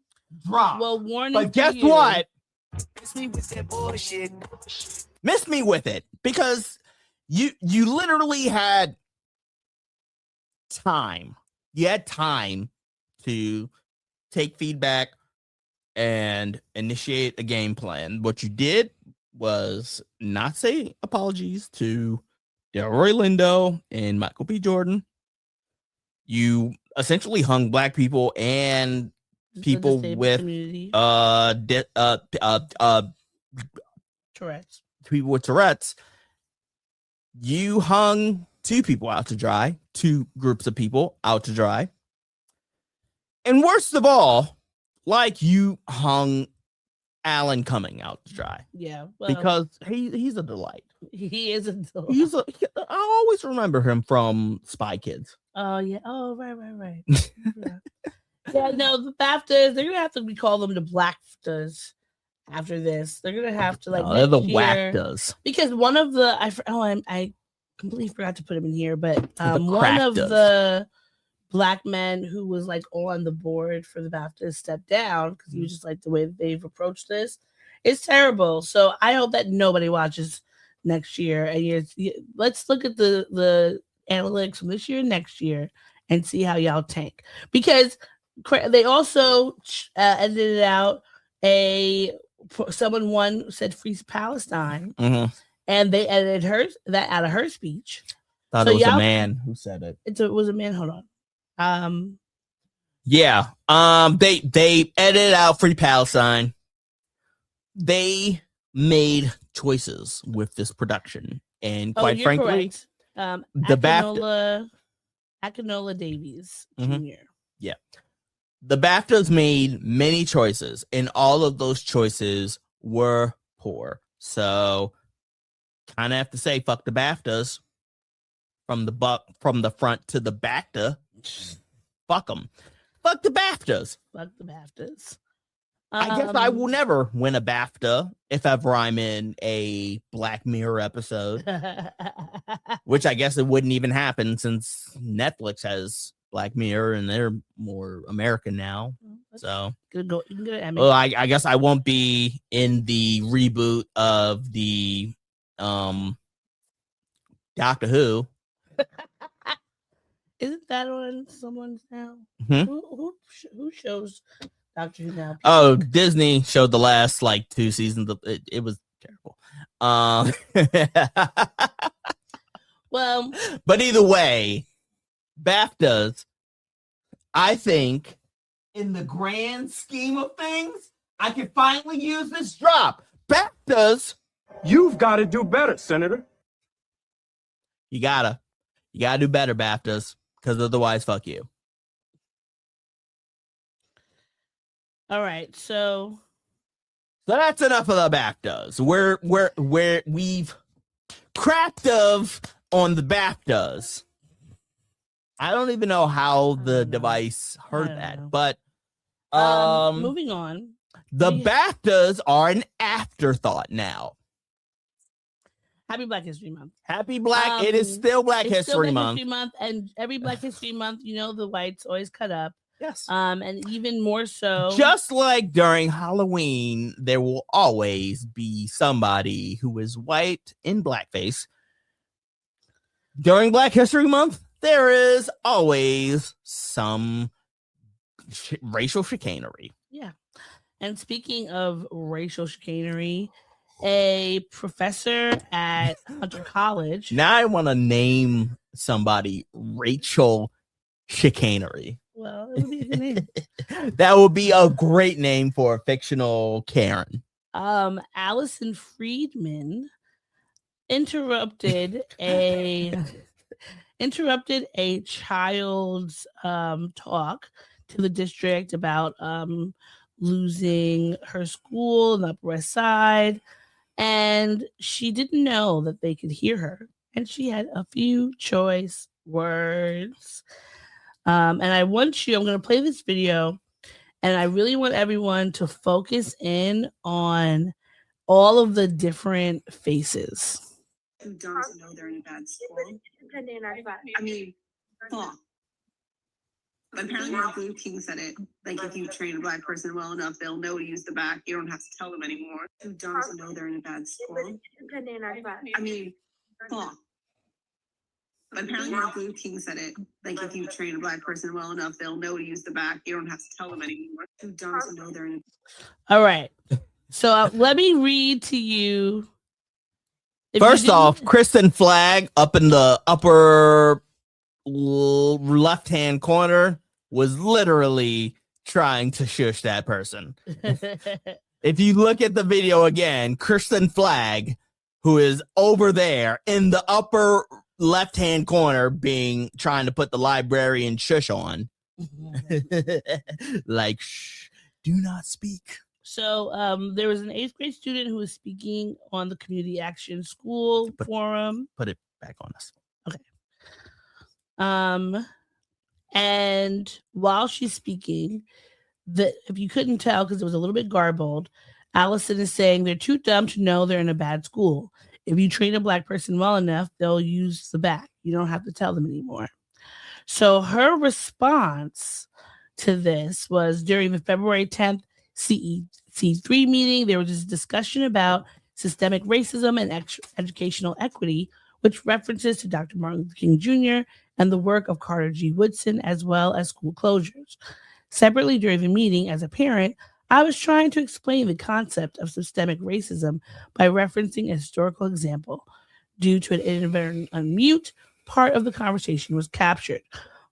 drop. Well, warning. But guess what? Miss me with it because you literally had time. You had time to take feedback and initiate a game plan. What you did was not say apologies to Delroy Lindo and Michael B. Jordan. You essentially hung Black people and people with Tourette's. People with Tourette's. You hung two people out to dry, two groups of people out to dry. And worst of all, like you hung Alan Cumming out to dry. Yeah. Well, because he's a delight. He is a delight. I always remember him from Spy Kids. Oh, yeah. Oh, right. Yeah, no, the BAFTAs, they're going to have to call them the BlackFTAs after this. They're going to have to, like, they're the WACTAs. Because one of the, I completely forgot to put him in here, but one of the Black men who was, like, on the board for the BAFTAs stepped down because he was just like, the way that they've approached this is terrible. So I hope that nobody watches next year. And let's look at the analytics from this year and next year and see how y'all tank. Because they also edited out someone said free Palestine, and they edited that out of her speech. Thought it was a man who said it. It was a man. Hold on. Yeah. They edited out free Palestine. They made choices with this production, and quite frankly, correct. The BAFTA, Akinola Davies Jr. Yeah. The BAFTAs made many choices, and all of those choices were poor. So, kind of have to say, fuck the BAFTAs from the front to the BAFTA. Fuck them. Fuck the BAFTAs. Fuck the BAFTAs. I guess I will never win a BAFTA if ever I'm in a Black Mirror episode, which I guess it wouldn't even happen since Netflix has Black Mirror, and they're more American now. So you can get an Emmy. well, I guess I won't be in the reboot of the Doctor Who. Isn't that on someone's now? Hmm? Who shows Doctor Who now? Oh, Disney showed the last like 2 seasons. It was terrible. Well, but either way, BAFTAs, I think, in the grand scheme of things, I can finally use this drop. BAFTAs, You've got to do better, Senator. you gotta do better, BAFTAs, because otherwise, fuck you. all right. So that's enough of the BAFTAs. We've cracked on the BAFTAs. I don't even know how the device heard that, but moving on. The BAFTAs are an afterthought now. Happy Black History Month. Happy Black. It is still Black History Month. History Month, and every Black History Month, the whites always cut up. Yes. And even more so, just like during Halloween, there will always be somebody who is white in blackface. During Black History Month, there is always some racial chicanery. Yeah. And speaking of racial chicanery, a professor at Hunter College. Now I want to name somebody Rachel Chicanery. Well, it would be a good name. That would be a great name for a fictional Karen. Allison Friedman interrupted a child's talk to the district about losing her school in the Upper West Side, and she didn't know that they could hear her, and she had a few choice words. And I'm going to play this video, and I really want everyone to focus in on all of the different faces. Who doesn't know they're in a bad school? I mean, fuck. But apparently Martin Luther King said it. Like, if you train a Black person well enough, they'll know to use the back. You don't have to tell them anymore. Who doesn't know they're in a bad school? I mean, fuck. But apparently Martin Luther King said it. Like, if you train a Black person well enough, they'll know to use the back. You don't have to tell them anymore. Who doesn't know they're in a... All right. So let me read to you. First off, Kristen Flagg up in the upper left-hand corner was literally trying to shush that person. If you look at the video again, Kristen Flagg, who is over there in the upper left-hand corner trying to put the librarian shush on. Like, shh, do not speak. So there was an 8th grade student who was speaking on the Community Action School forum. Put it back on us. Okay. And while she's speaking, if you couldn't tell because it was a little bit garbled, Allison is saying they're too dumb to know they're in a bad school. If you train a Black person well enough, they'll use the back. You don't have to tell them anymore. So her response to this was during the February 10th CEC3 meeting, there was this discussion about systemic racism and educational equity, which references to Dr. Martin Luther King Jr. and the work of Carter G. Woodson, as well as school closures. Separately, during the meeting, as a parent, I was trying to explain the concept of systemic racism by referencing a historical example. Due to an inadvertent unmute, part of the conversation was captured.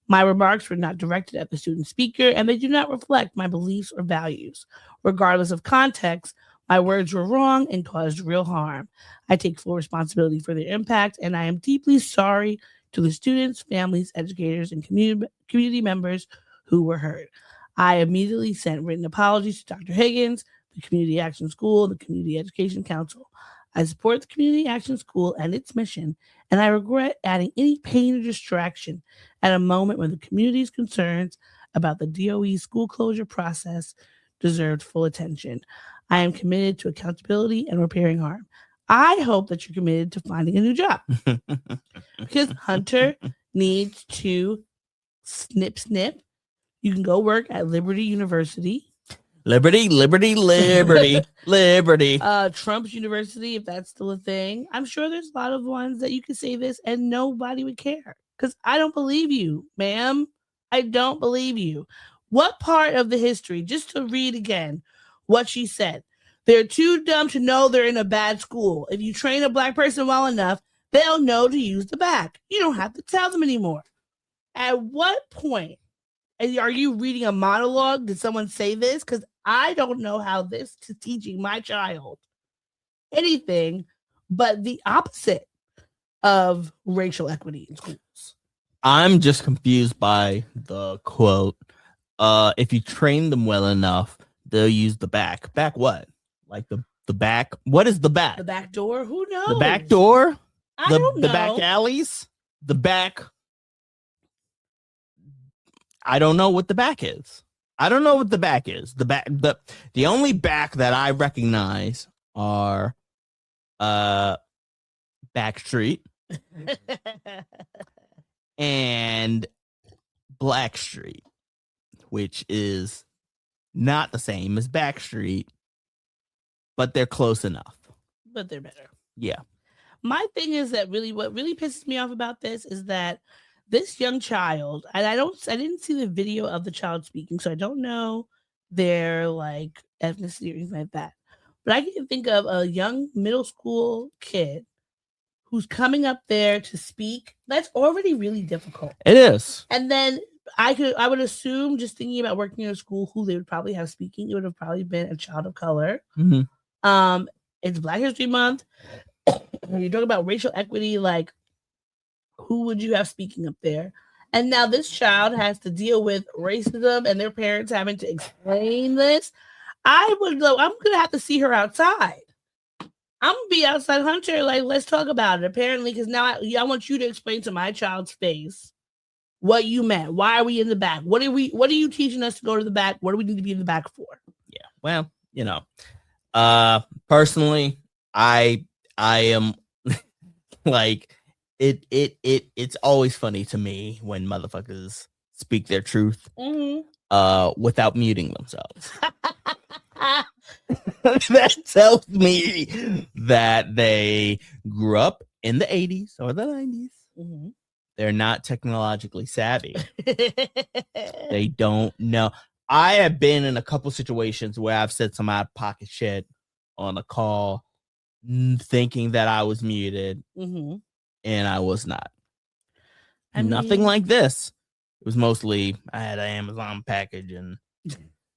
My remarks were not directed at the student speaker, and they do not reflect my beliefs or values. Regardless of context, my words were wrong and caused real harm. I take full responsibility for their impact, and I am deeply sorry to the students, families, educators, and community members who were hurt. I immediately sent written apologies to Dr. Higgins, the Community Action School, and the Community Education Council. I support the Community Action School and its mission, and I regret adding any pain or distraction at a moment when the community's concerns about the DOE school closure process deserved full attention. I am committed to accountability and repairing harm. I hope that you're committed to finding a new job because Hunter needs to snip, snip. You can go work at Liberty University. Liberty, liberty, liberty, liberty. Trump's University, if that's still a thing. I'm sure there's a lot of ones that you could say this and nobody would care. Because I don't believe you, ma'am. I don't believe you. What part of the history, just to read again what she said, they're too dumb to know they're in a bad school. If you train a black person well enough, they'll know to use the back. You don't have to tell them anymore. At what point are you reading a monologue? Did someone say this? Because I don't know how this is teaching my child anything but the opposite of racial equity in schools. I'm just confused by the quote. If you train them well enough, they'll use the back. Back what? Like the back? What is the back? The back door? Who knows? The back door? I don't know. The back alleys? The back. I don't know what the back is. I don't know what the back is. The only back that I recognize are Backstreet and Blackstreet, which is not the same as Backstreet, but they're close enough. But they're better. Yeah. My thing is that what really pisses me off about this is that this young child, and I didn't see the video of the child speaking, so I don't know their like ethnicity or anything like that. But I can think of a young middle school kid who's coming up there to speak. That's already really difficult. It is. And then I would assume, just thinking about working in a school, who they would probably have speaking, it would have probably been a child of color. Mm-hmm. It's Black History Month. You're talking about racial equity, like who would you have speaking up there? And now this child has to deal with racism and their parents having to explain this. I'm gonna have to see her outside. I'm gonna be outside Hunter, like, let's talk about it. Apparently, because now I want you to explain to my child's face what you meant. Why are we in the back? What are you teaching us to go to the back? What do we need to be in the back for? Yeah. Well, personally, I am like it's always funny to me when motherfuckers speak their truth without muting themselves. That tells me that they grew up in the 80s or the 90s. Mm-hmm. They're not technologically savvy. They don't know. I have been in a couple situations where I've said some out of pocket shit on a call thinking that I was muted, and I was not. Nothing like this. It was mostly I had an Amazon package and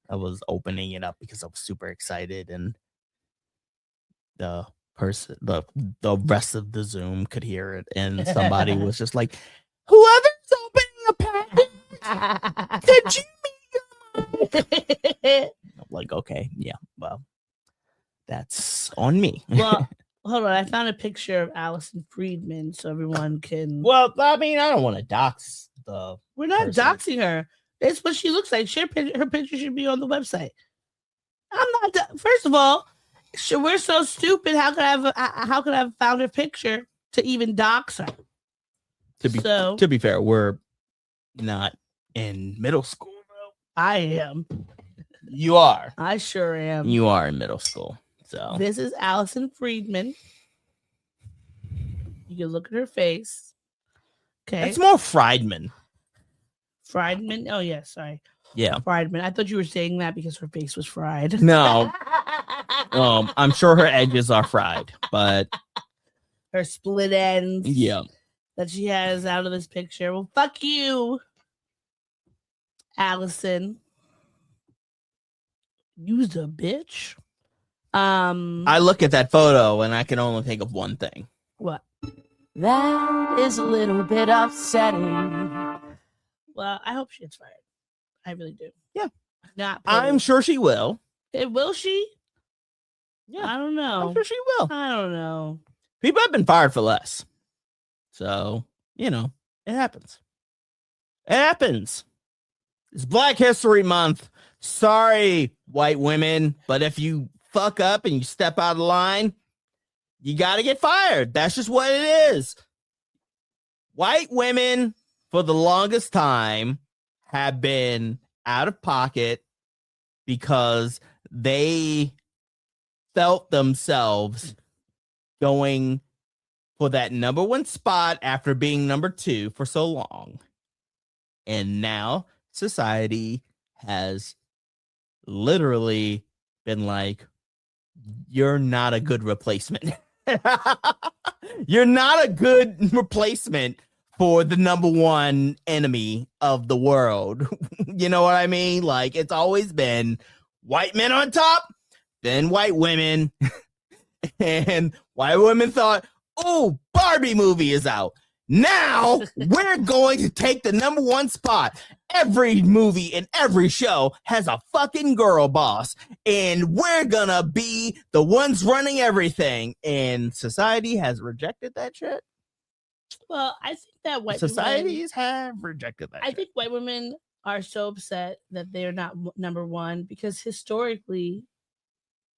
I was opening it up because I was super excited, and the rest of the Zoom could hear it, and somebody was just like, "Whoever's opening a package, could you meet your I'm like, okay, yeah, well, that's on me. Well, hold on, I found a picture of Allison Friedman so everyone can. Well, I mean, I don't want to dox the. We're not person. doxing her. It's what she looks like. Her picture should be on the website. I'm not. First of all, we're so stupid. How could I have found her picture to even dox her? To be fair, we're not in middle school. I am. You are. I sure am. You are in middle school. So this is Allison Friedman. You can look at her face. Okay. It's more Friedman. Friedman? Oh, yeah, sorry. Yeah. Friedman. I thought you were saying that because her face was fried. No. I'm sure her edges are fried, but her split ends. Yeah. That she has out of this picture. Well, fuck you, Allison. You's a bitch. I look at that photo and I can only think of one thing. What? That is a little bit upsetting. Well, I hope she gets fired. I really do. Yeah. Not. I'm sure she will. Will she? Yeah. I don't know. I'm sure she will. I don't know. People have been fired for less. So, it happens. It happens. It's Black History Month. Sorry, white women, but if you fuck up and you step out of line, you got to get fired. That's just what it is. White women for the longest time have been out of pocket because they felt themselves going for that number one spot after being number two for so long. And now society has literally been like, you're not a good replacement. You're not a good replacement for the number one enemy of the world. You know what I mean? Like, it's always been white men on top, then white women. And white women thought, oh, Barbie movie is out. Now we're going to take the number one spot. Every movie and every show has a fucking girl boss, and we're gonna be the ones running everything. And society has rejected that shit. Well, I think that white Societies have rejected that. I think white women are so upset that they're not number one because historically,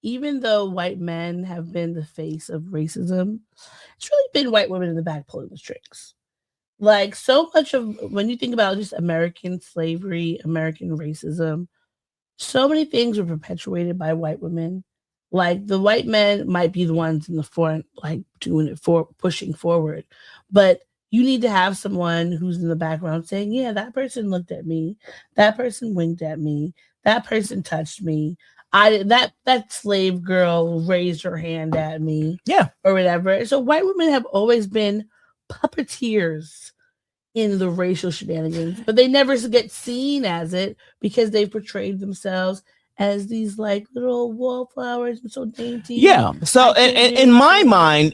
even though white men have been the face of racism, it's really been white women in the back pulling the strings. Like, so much of when you think about just American slavery, American racism, so many things were perpetuated by white women. Like, the white men might be the ones in the front, like doing it for pushing forward, but you need to have someone who's in the background saying, yeah, that person looked at me, that person winked at me, that person touched me, that slave girl raised her hand at me, or whatever. So white women have always been puppeteers in the racial shenanigans, but they never get seen as it because they've portrayed themselves as these like little wallflowers and so dainty. Yeah. So in my mind,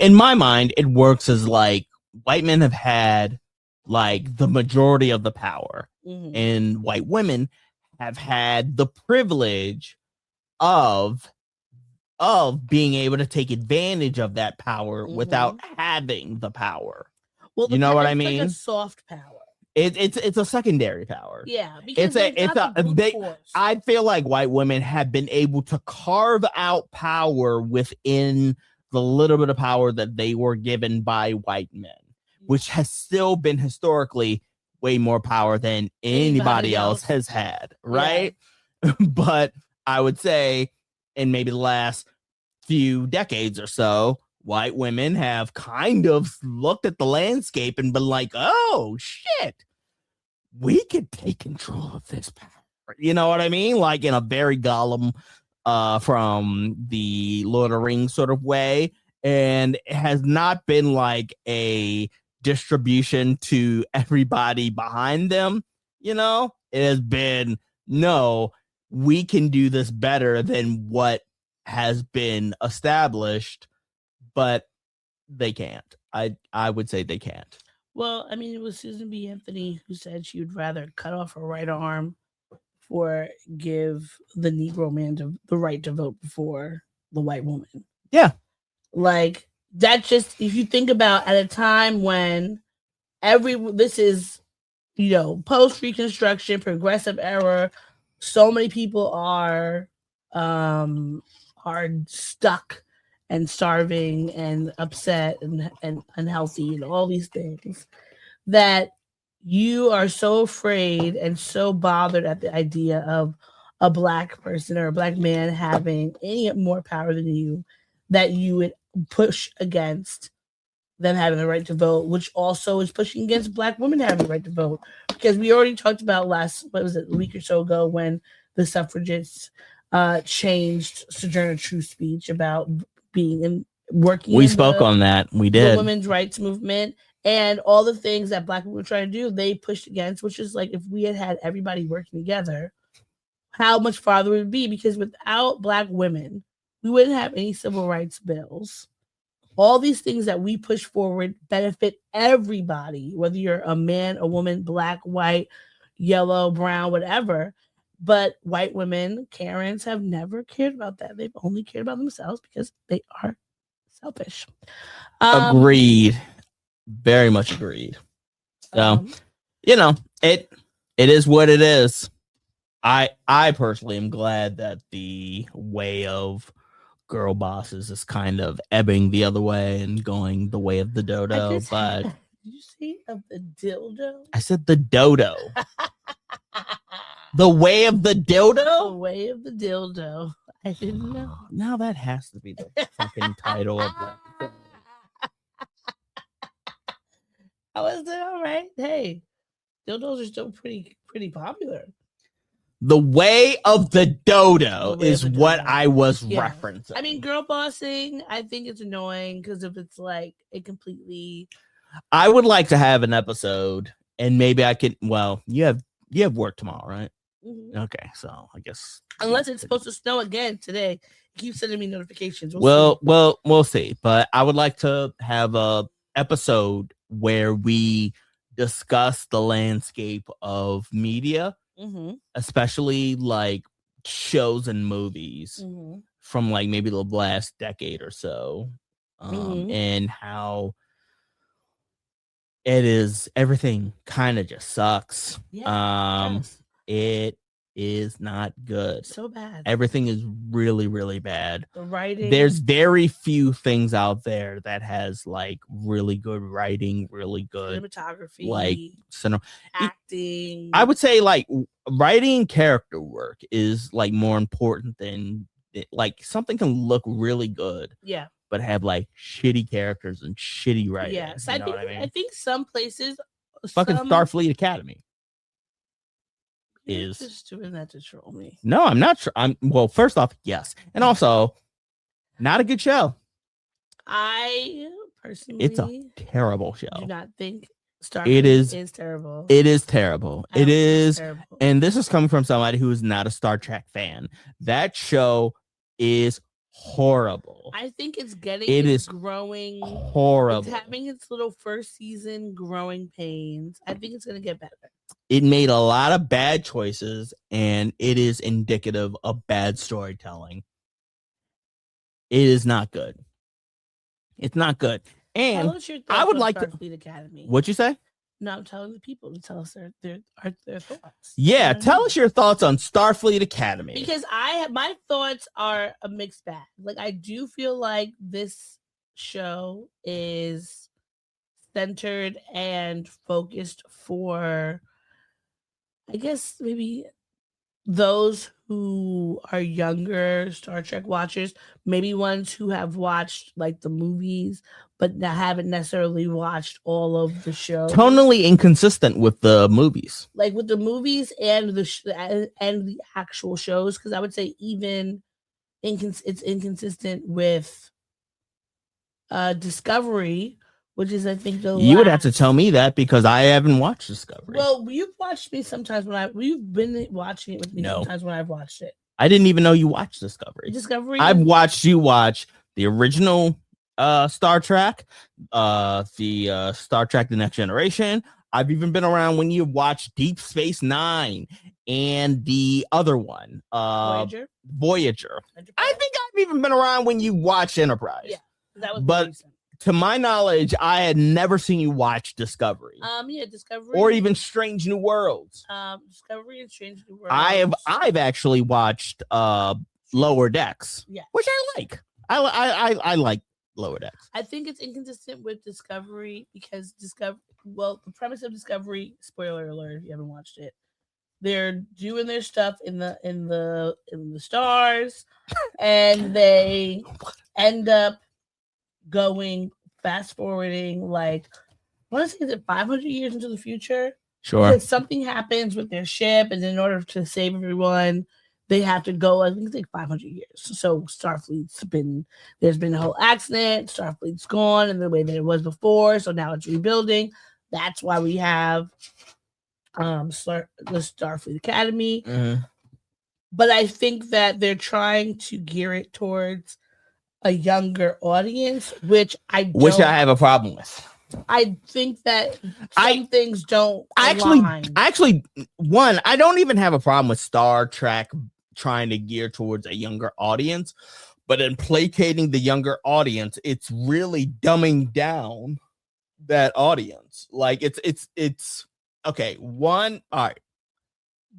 it works as like white men have had like the majority of the power, and white women have had the privilege of being able to take advantage of that power without having the power. Well, you know what I mean? Like a soft power. It's a secondary power. Yeah, because I feel like white women have been able to carve out power within the little bit of power that they were given by white men, which has still been historically way more power than anybody else has had, right? Yeah. But I would say in maybe the last few decades or so, white women have kind of looked at the landscape and been like, oh, shit, we could take control of this power. You know what I mean? Like in a very Gollum from the Lord of the Rings sort of way. And it has not been like a distribution to everybody behind them. You know, it has been, no, we can do this better than what has been established, but they can't. I would say they can't. Well, I mean, it was Susan B. Anthony who said she would rather cut off her right arm or give the Negro man the right to vote before the white woman. Yeah. Like, that just, if you think about at a time when this is, you know, post-Reconstruction, progressive era, so many people are stuck and starving and upset and unhealthy and all these things, that you are so afraid and so bothered at the idea of a black person or a black man having any more power than you, that you would push against them having the right to vote, which also is pushing against black women having the right to vote. Because we already talked about a week or so ago when the suffragists changed Sojourner Truth's speech about working. We spoke on that. We did. The women's rights movement and all the things that black people were trying to do, they pushed against, which is like, if we had everybody working together, how much farther it would be? Because without black women, we wouldn't have any civil rights bills. All these things that we push forward benefit everybody, whether you're a man, a woman, black, white, yellow, brown, whatever. But white women, Karens, have never cared about that. They've only cared about themselves because they are selfish. Agreed. Very much agreed. So, you know, it is what it is. I personally am glad that the way of girl bosses is kind of ebbing the other way and going the way of the dodo. But Did you say of the dildo? I said the dodo. The way of the The dildo? way of the dildo. I didn't know. Now that has to be the fucking title of that. I was like, all right. Hey, dildos are still pretty popular. The way of the dodo The way is of the what dodo. I was Yeah. referencing. I mean, girl bossing, I think it's annoying because if it's like it completely. I would like to have an episode, and maybe I could. Well, you have work tomorrow, right? Mhm. Okay, so I guess Unless it's supposed to snow again today, it keeps sending me notifications. We'll see. But I would like to have a episode where we discuss the landscape of media, especially like shows and movies from like maybe the last decade or so, and how it is. Everything kind of just sucks. Yes. It is not good. So bad. Everything is really, really bad. The writing. There's very few things out there that has like really good writing, really good cinematography, like acting. I would say like writing and character work is like more important than like something can look really good. Yeah. But have like shitty characters and shitty writing. Yes, you know what I mean? I think some places. Fucking Starfleet Academy. You're just doing that to troll me. No, I'm not sure. Well, first off, yes. And also, not a good show. I personally It's a terrible show. do not think Starfleet is terrible. It is terrible. It is terrible. And this is coming from somebody who is not a Star Trek fan. That show is horrible. I think it's growing horrible. It's having its little first season growing pains. I think it's gonna get better. It made a lot of bad choices, and it is indicative of bad storytelling. It is not good. It's not good. And I would like Starfleet Academy. What'd you say? No, I'm telling the people to tell us their thoughts. Yeah, tell us your thoughts on Starfleet Academy. Because my thoughts are a mixed bag. Like I do feel like this show is centered and focused for, I guess, maybe those who are younger Star Trek watchers, maybe ones who have watched like the movies, but haven't necessarily watched all of the shows. Tonally inconsistent with the movies, like with the movies and the actual shows, because I would say even it's inconsistent with Discovery, which is I think you would have to tell me that because I haven't watched Discovery. Well, you've watched me sometimes you've been watching it with me sometimes when I've watched it. I didn't even know you watched Discovery. I've watched you watch the original Star Trek, the Star Trek The Next Generation. I've even been around when you watched Deep Space Nine and the other one, Voyager. I think I've even been around when you watched Enterprise. Yeah, that was recent. To my knowledge, I had never seen you watch Discovery. Yeah, Discovery, or even Strange New Worlds. Discovery and Strange New Worlds. I've actually watched Lower Decks, which I like. I like Lower Decks. I think it's inconsistent with Discovery because the premise of Discovery, spoiler alert if you haven't watched it, they're doing their stuff in the stars, and they end up going fast forwarding like I want to say that 500 years into the future. Sure. Because something happens with their ship, and in order to save everyone, they have to go. I think it's like 500 years. So there's been a whole accident. Starfleet's gone in the way that it was before. So now it's rebuilding. That's why we have the Starfleet Academy. Mm-hmm. But I think that they're trying to gear it towards a younger audience, which I have a problem with. I think that some things don't actually one, I don't even have a problem with Star Trek trying to gear towards a younger audience, but in placating the younger audience, it's really dumbing down that audience. Like it's okay. All right.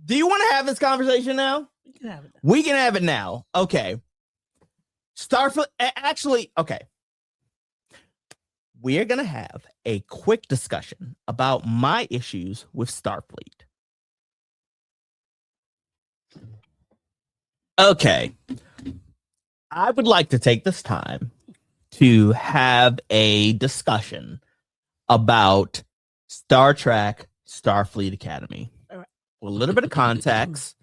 Do you want to have this conversation now? We can have it now. Okay. Starfleet, actually, okay. We're going to have a quick discussion about my issues with Starfleet. Okay. I would like to take this time to have a discussion about Star Trek Starfleet Academy. All right. With a little bit of context,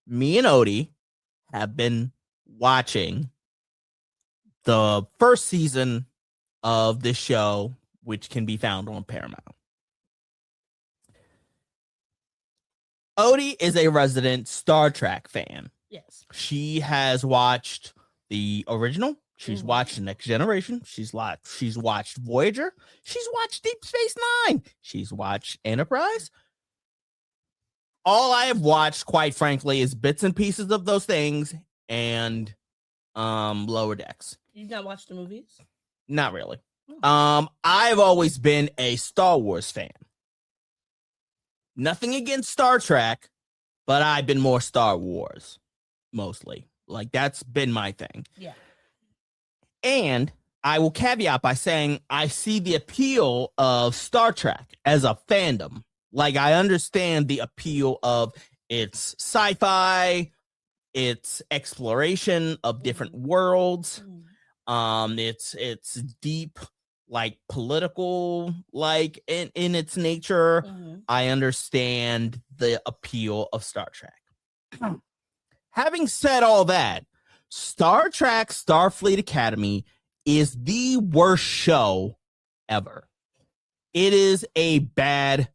me and Odie have been watching the first season of this show, which can be found on Paramount. Odie is a resident Star Trek fan. Yes. She has watched the original. She's watched Next Generation. She's watched Voyager. She's watched Deep Space Nine. She's watched Enterprise. All I have watched, quite frankly, is bits and pieces of those things and Lower Decks. You've not watched the movies? Not really. I've always been a Star Wars fan. Nothing against Star Trek, but I've been more Star Wars mostly. Like, that's been my thing. Yeah. And I will caveat by saying I see the appeal of Star Trek as a fandom. Like, I understand the appeal of its sci-fi, its exploration of different worlds, it's deep, like, political, like, in its nature. I understand the appeal of Star Trek. Having said all that, Star Trek Starfleet Academy is the worst show ever. It is a bad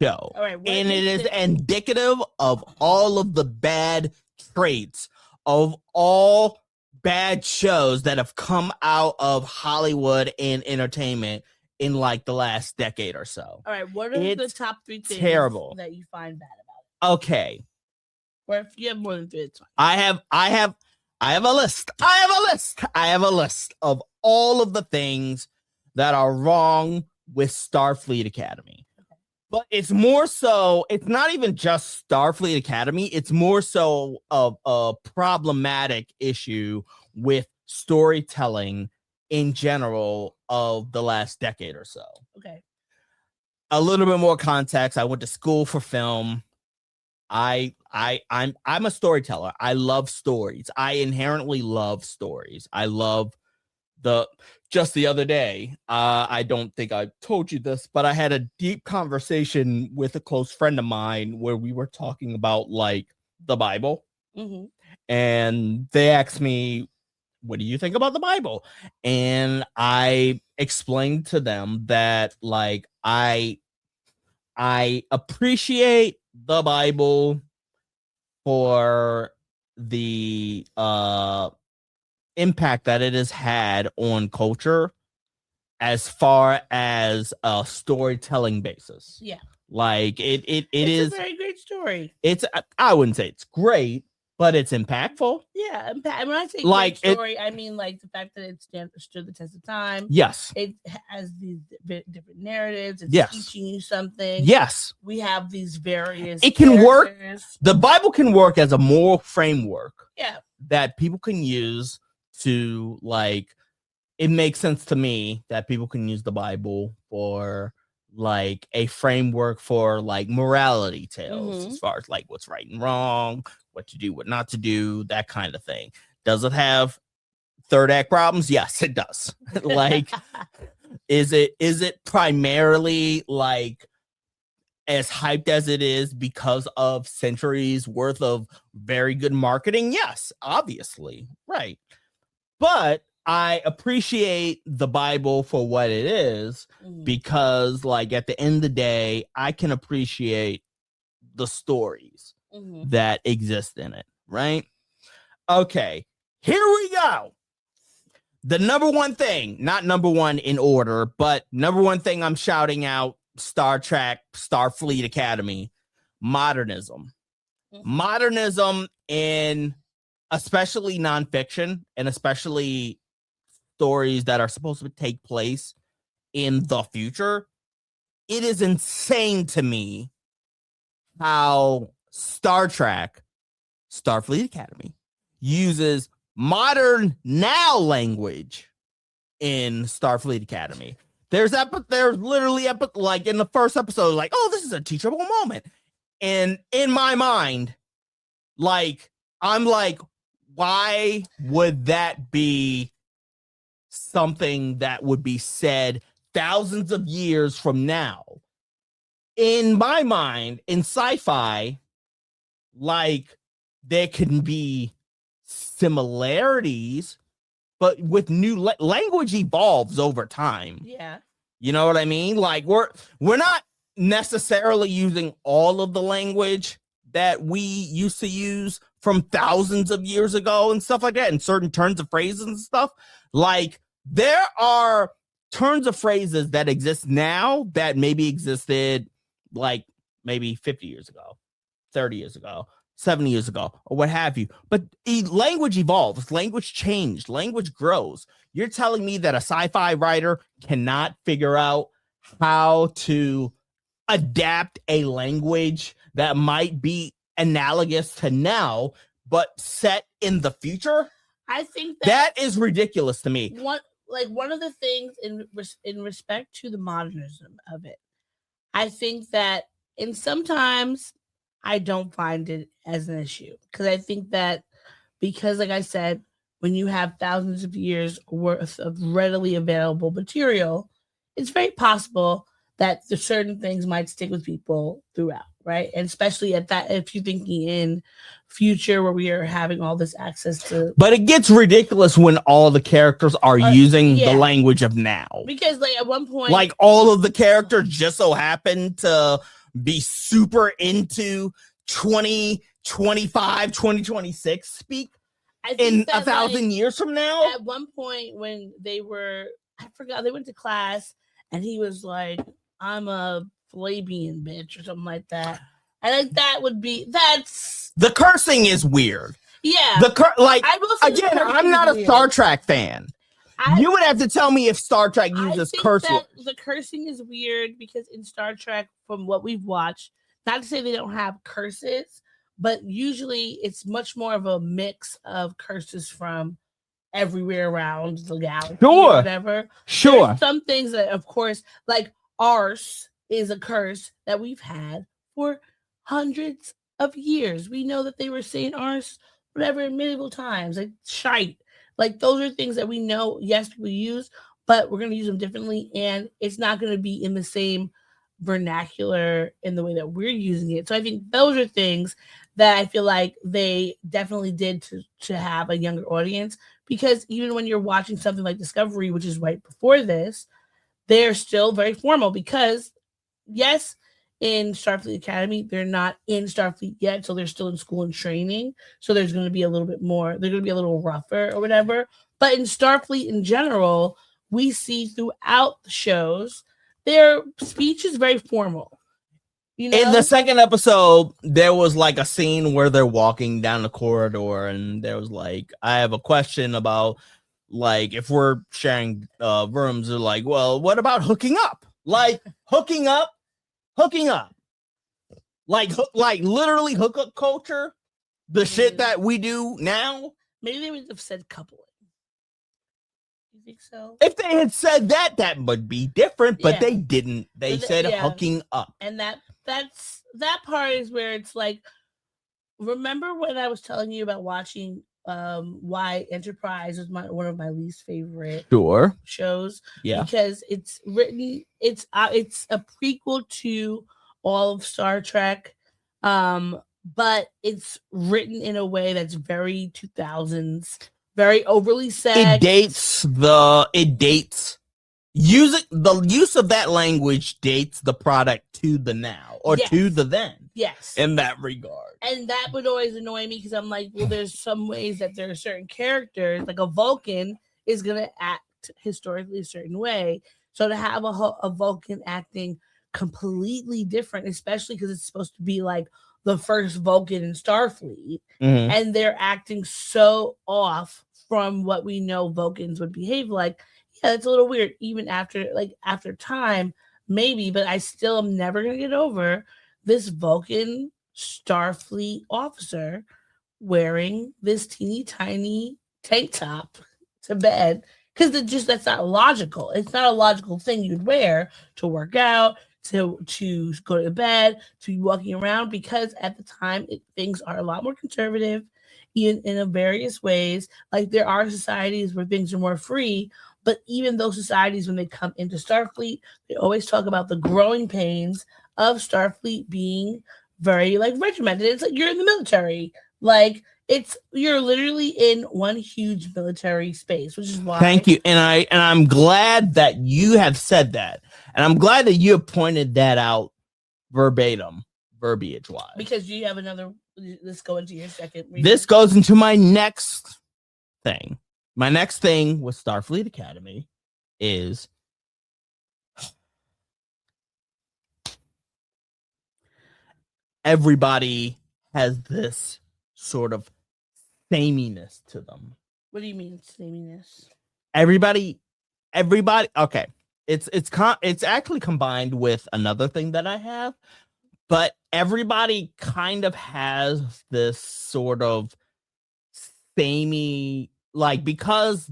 show. All right, and it is indicative of all of the bad traits of all bad shows that have come out of Hollywood and entertainment in like the last decade or so. All right, what are the top 3 things terrible that you find bad about it? Okay. Or if you have more than 3, it's fine. I have a list. I have a list of all of the things that are wrong with Starfleet Academy. But it's more so, it's not even just Starfleet Academy. It's more so of a problematic issue with storytelling in general of the last decade or so. Okay. A little bit more context. I went to school for film. I'm a storyteller. I love stories. I inherently love stories. I love just the other day, I don't think I told you this, but I had a deep conversation with a close friend of mine where we were talking about like the Bible. And they asked me, what do you think about the Bible? And I explained to them that like I appreciate the Bible for the impact that it has had on culture as far as a storytelling basis. Yeah. Like it It's a very great story. I wouldn't say it's great, but it's impactful. Yeah, when I say like great story, I mean like the fact that it stood the test of time. Yes. It has these different narratives. It's Yes. teaching you something. Yes. We have these various It can work. characters. The Bible can work as a moral framework Yeah. that people can use to like, it makes sense to me that people can use the Bible for like a framework for like morality tales as far as like what's right and wrong, what to do, what not to do, that kind of thing. Does it have third act problems? Yes, it does. Like, is it primarily like as hyped as it is because of centuries worth of very good marketing? Yes, obviously. Right. But I appreciate the Bible for what it is because, like, at the end of the day, I can appreciate the stories that exist in it, right? Okay, here we go. The number one thing, not number one in order, but number one thing I'm shouting out, Star Trek, Starfleet Academy, modernism. Modernism in especially nonfiction and especially stories that are supposed to take place in the future. It is insane to me how Star Trek, Starfleet Academy, uses modern now language in Starfleet Academy. There's literally like in the first episode, like, oh, this is a teachable moment. And in my mind, like, I'm like, why would that be something that would be said thousands of years from now? In my mind, in sci-fi, like, there can be similarities, but with new language evolves over time. Yeah. You know what I mean? Like, we're not necessarily using all of the language that we used to use from thousands of years ago and stuff like that, and certain turns of phrases and stuff. Like, there are turns of phrases that exist now that maybe existed like maybe 50 years ago, 30 years ago, 70 years ago, or what have you. But language evolves, language changed, language grows. You're telling me that a sci-fi writer cannot figure out how to adapt a language that might be analogous to now, but set in the future? I think that is ridiculous to me. One of the things in respect to the modernism of it, I think that, and sometimes I don't find it as an issue, because I think that, because like I said, when you have thousands of years worth of readily available material, it's very possible that the certain things might stick with people throughout, right? And especially at that, if you're thinking in future where we are having all this access to. But it gets ridiculous when all the characters are using the language of now. Because like at one point, like all of the characters just so happen to be super into 2025, 2026 speak in 1,000 years from now. At one point when they were, I forgot, they went to class and he was like, I'm a Flabian bitch or something like that. I think that would be, that's the cursing is weird. Yeah. Like, again, I'm not a Star Trek fan. You would have to tell me if Star Trek uses curse words. The cursing is weird because in Star Trek, from what we've watched, not to say they don't have curses, but usually it's much more of a mix of curses from everywhere around the galaxy, or whatever. Sure. There's some things that, of course, like arse is a curse that we've had for hundreds of years. We know that they were saying arse, whatever, in medieval times, like shite. Like, those are things that we know, yes, we use, but we're going to use them differently, and it's not going to be in the same vernacular in the way that we're using it. So I think those are things that I feel like they definitely did to have a younger audience, because even when you're watching something like Discovery, which is right before this, they're still very formal, because, yes, in Starfleet Academy, they're not in Starfleet yet, so they're still in school and training. So there's going to be a little bit more, they're going to be a little rougher or whatever. But in Starfleet in general, we see throughout the shows, their speech is very formal. You know? In the second episode, there was like a scene where they're walking down the corridor, and there was like, I have a question about, like, if we're sharing rooms, they're like, well, what about hooking up? Like, hooking up, like literally hookup culture, the shit that we do now. Maybe they would have said coupling. You think so? If they had said that, that would be different, but they didn't. They said hooking up. And that part is where it's like, remember when I was telling you about watching why Enterprise was one of my least favorite shows? Yeah. Because it's a prequel to all of Star Trek, but it's written in a way that's very 2000s, very overly sad. The use of that language dates the product to the now, or to the then. Yes. In that regard. And that would always annoy me, because I'm like, well, there's some ways that there are certain characters, like a Vulcan is going to act historically a certain way. So to have a Vulcan acting completely different, especially because it's supposed to be like the first Vulcan in Starfleet, and they're acting so off from what we know Vulcans would behave like. Yeah, it's a little weird, even after time, maybe, but I still am never gonna get over this Vulcan Starfleet officer wearing this teeny tiny tank top to bed because that's not logical. It's not a logical thing you'd wear to work out, to go to bed, to be walking around, because at the time things are a lot more conservative in various ways. Like there are societies where things are more free, but even those societies, when they come into Starfleet, they always talk about the growing pains of Starfleet being very like regimented. It's like you're in the military. Like you're literally in one huge military space, which is why. Thank you. And I'm glad that you have said that. And I'm glad that you have pointed that out verbatim, verbiage wise. Because you have another. Let's go into your second reason. This goes into my next thing. My next thing with Starfleet Academy is everybody has this sort of sameness to them. What do you mean sameness? Everybody. Okay, it's actually combined with another thing that I have, but everybody kind of has this sort of samey, like because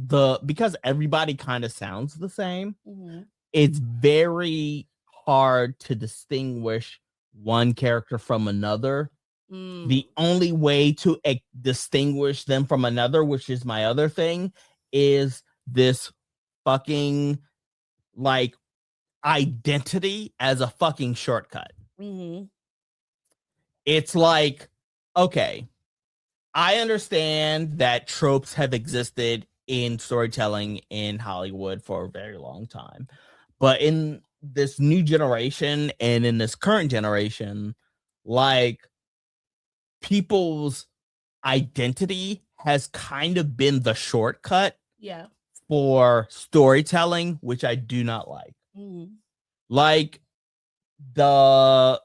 everybody kind of sounds the same. Mm-hmm. It's very hard to distinguish one character from another. The only way to distinguish them from another, which is my other thing, is this fucking like identity as a fucking shortcut. Mm-hmm. It's like, okay, I understand that tropes have existed in storytelling in Hollywood for a very long time, but in this new generation and in this current generation, like, people's identity has kind of been the shortcut for storytelling, which I do not like. Mm-hmm. Like the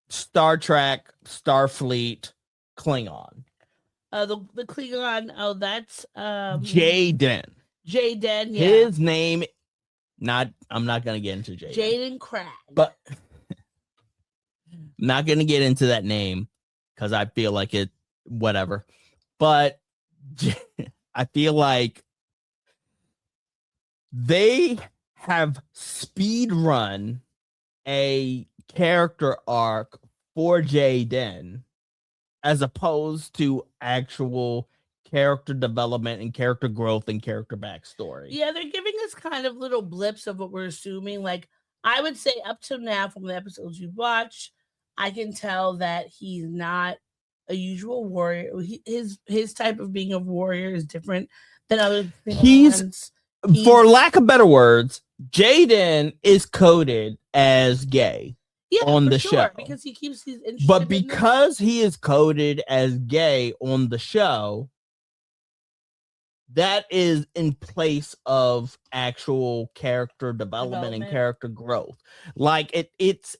Star Trek, Starfleet, Klingon. The Klingon, that's Jaden. Jaden, yeah. His name, I'm not gonna get into Jaden. Jaden Cragg. But I'm not gonna get into that name because I feel like it, whatever. But I feel like they have speed run a character arc for Jaden as opposed to actual character development and character growth and character backstory. Yeah, they're giving us kind of little blips of what we're assuming. Like, I would say up to now, from the episodes you've watched, I can tell that he's not a usual warrior. His type of being a warrior is different than other things. For lack of better words, Jaden is coded as gay on the show because he keeps his. But because he is coded as gay on the show, that is in place of actual character development and character growth. Like it's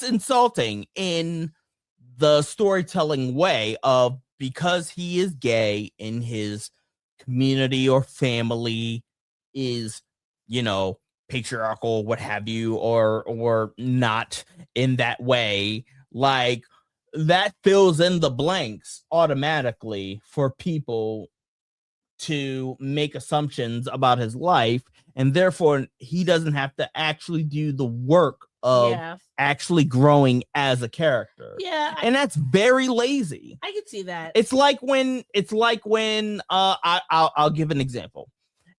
insulting in the storytelling way of, because he is gay in his community or family is, patriarchal, what have you, or not in that way, like that fills in the blanks automatically for people to make assumptions about his life, and therefore he doesn't have to actually do the work of actually growing as a character. Yeah. And that's very lazy. I can see that. It's like when I'll give an example.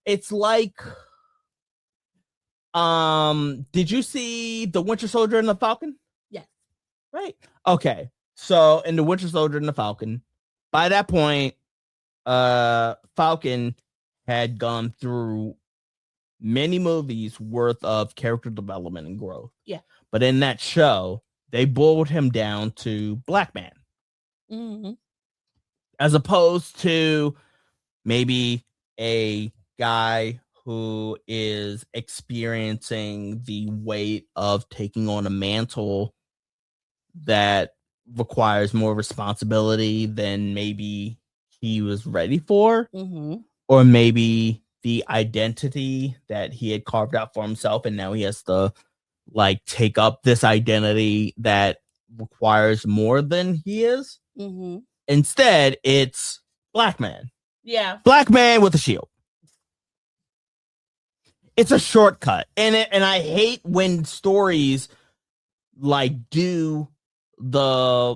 It's like, did you see The Winter Soldier and the Falcon? Yes. Right. Okay. So in The Winter Soldier and the Falcon, by that point, Falcon had gone through many movies worth of character development and growth. Yeah. But in that show, they boiled him down to black man. Mm-hmm. As opposed to maybe a guy who is experiencing the weight of taking on a mantle that requires more responsibility than maybe he was ready for. Mm-hmm. Or maybe the identity that he had carved out for himself, and now he has to take up this identity that requires more than he is. Mm-hmm. Instead, it's black man. Yeah. Black man with a shield. it's a shortcut, and I hate when stories like do the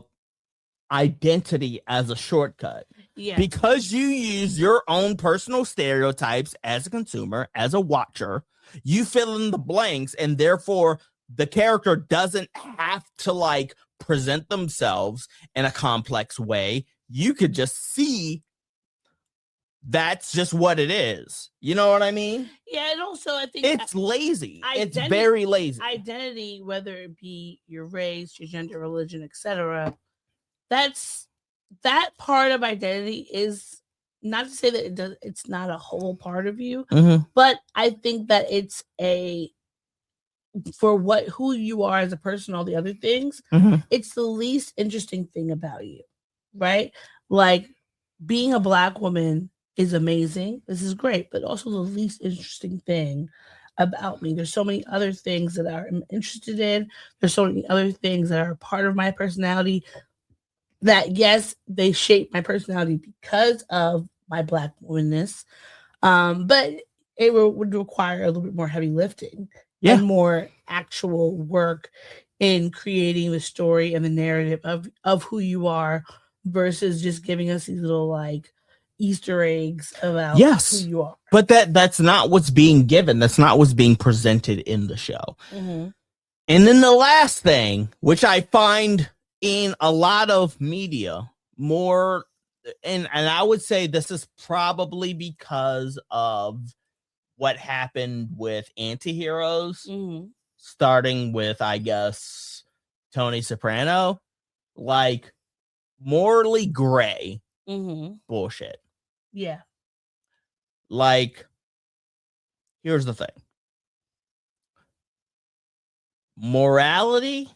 identity as a shortcut. Yeah. Because you use your own personal stereotypes as a consumer, as a watcher, you fill in the blanks, and therefore the character doesn't have to like present themselves in a complex way. You could just see that's just what it is. You know what I mean? Yeah, and also I think It's lazy. It's Identity- very lazy. identity, whether it be your race, your gender, religion, etc., that part of identity is not to say that it's not a whole part of you, Mhm. but I think that it's for who you are as a person, all the other things, Mhm. it's the least interesting thing about you, right? Like being a Black woman is amazing. This is great, but also the least interesting thing about me. There's so many other things that I'm interested in. There's so many other things that are part of my personality that, yes, they shape my personality because of my Black womanness. But it would require a little bit more heavy lifting and more actual work in creating the story and the narrative of who you are versus just giving us these little like Easter eggs about who you are. But that's not what's being given. That's not what's being presented in the show. Mm-hmm. And then the last thing, which I find in a lot of media more, and I would say this is probably because of what happened with antiheroes, Mm-hmm. starting with, I guess, Tony Soprano, like morally gray Mm-hmm. bullshit. Yeah. Like, here's the thing. Morality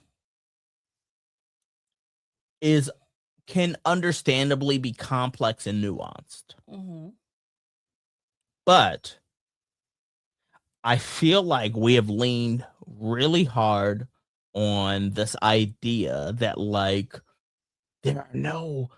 can understandably be complex and nuanced. Mm-hmm. But I feel like we have leaned really hard on this idea that like there are no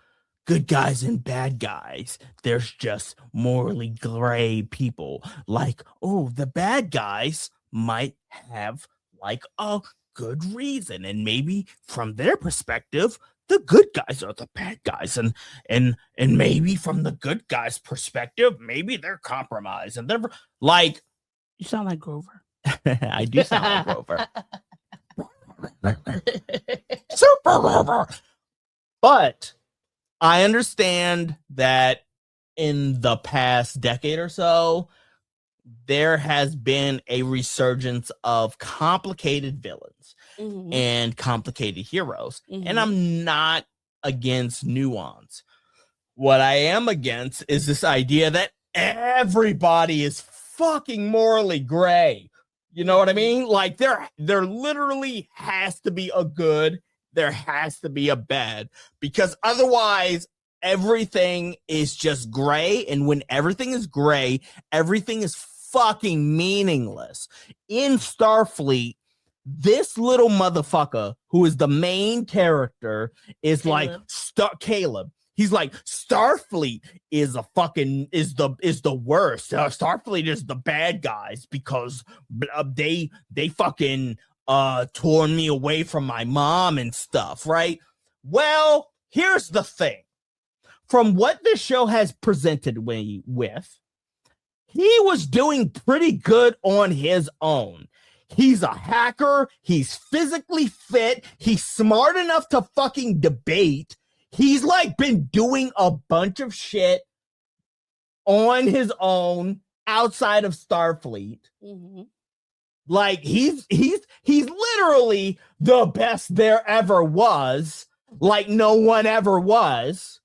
good guys and bad guys. There's just morally gray people. Like, oh, the bad guys might have like a good reason, and maybe from their perspective, the good guys are the bad guys, and maybe from the good guys' perspective, maybe they're compromised, and they're like, You sound like Grover. I do sound like Grover. Super Grover. But I understand that in the past decade or so, there has been a resurgence of complicated villains Mm-hmm. and complicated heroes. Mhm. And I'm not against nuance. What I am against is this idea that everybody is fucking morally gray. You know what I mean? Like there literally has to be a good, there has to be a bad, because otherwise everything is just gray. And when everything is gray, everything is fucking meaningless. In Starfleet, this little motherfucker who is the main character is Caleb. like Caleb. He's like, Starfleet is the worst. Starfleet is the bad guys because they fucking torn me away from my mom and stuff, right? Well, here's the thing. From what this show has presented me with, he was doing pretty good on his own. He's a hacker. He's physically fit. He's smart enough to fucking debate. He's like been doing a bunch of shit on his own outside of Starfleet. Mm-hmm. Like he's literally the best there ever was, like no one ever was.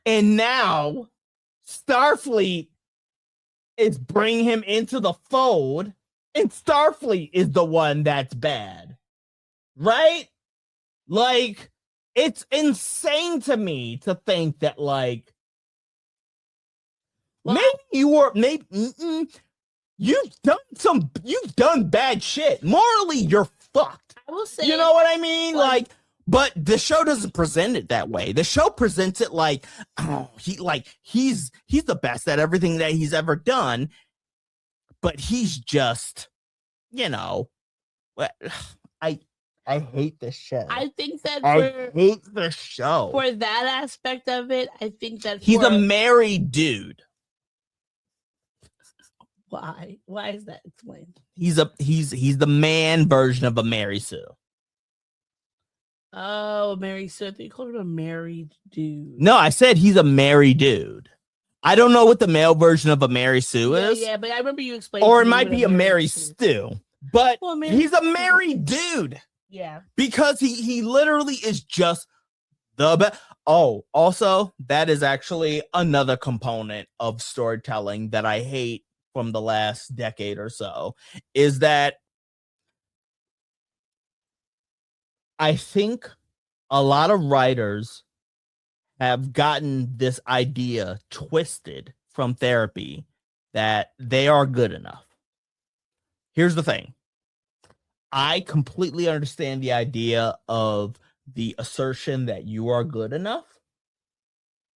And now Starfleet is bringing him into the fold, and Starfleet is the one that's bad, right? Like, it's insane to me to think that, like, maybe you've done bad shit. Morally, you're fucked. I will say, You know what I mean? like- But the show doesn't present it that way. The show presents it like, oh, he's the best at everything that he's ever done. but he's just, you know, I hate this show. I think that I hate the show. for that aspect of it, I think that He's a married dude. Why? Why is that explained? He's the man version of a Mary Sue. Oh, Mary Sue. I think you called him a married dude. No, I said he's a married dude. I don't know what the male version of a Mary Sue is. Yeah, but I remember you explaining. Or it might be a Mary Stew. But Well, he's a married dude. Yeah. Because he literally is just the best. Oh, also, that is actually another component of storytelling that I hate from the last decade or so, is that I think a lot of writers have gotten this idea twisted from therapy that they are good enough. Here's the thing. I completely understand the idea of the assertion that you are good enough.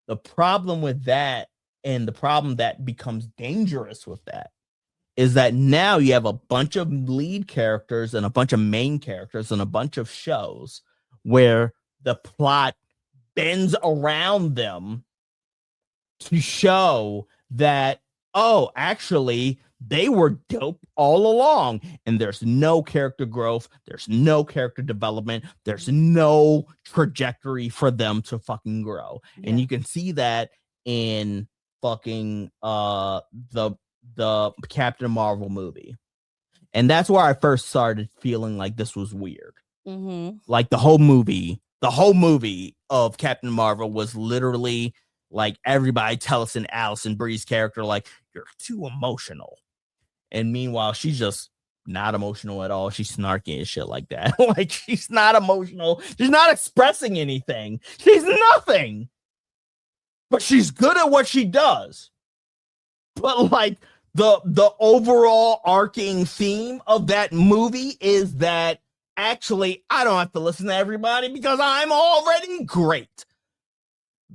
The problem with that, and the problem that becomes dangerous with that, is that now you have a bunch of lead characters and a bunch of main characters and a bunch of shows where the plot bends around them to show that, oh, actually, they were dope all along. And there's no character growth. There's no character development. There's no trajectory for them to fucking grow. Yeah. And you can see that in fucking the Captain Marvel movie. And that's where I first started feeling like this was weird. Mm-hmm. Like the whole movie of Captain Marvel was literally like everybody telling Allison Brie's character, like, you're too emotional. And meanwhile, she's just not emotional at all. She's snarky and shit like that. Like, she's not emotional. She's not expressing anything. She's nothing. But she's good at what she does. But like the overall arcing theme of that movie is that actually I don't have to listen to everybody because I'm already great.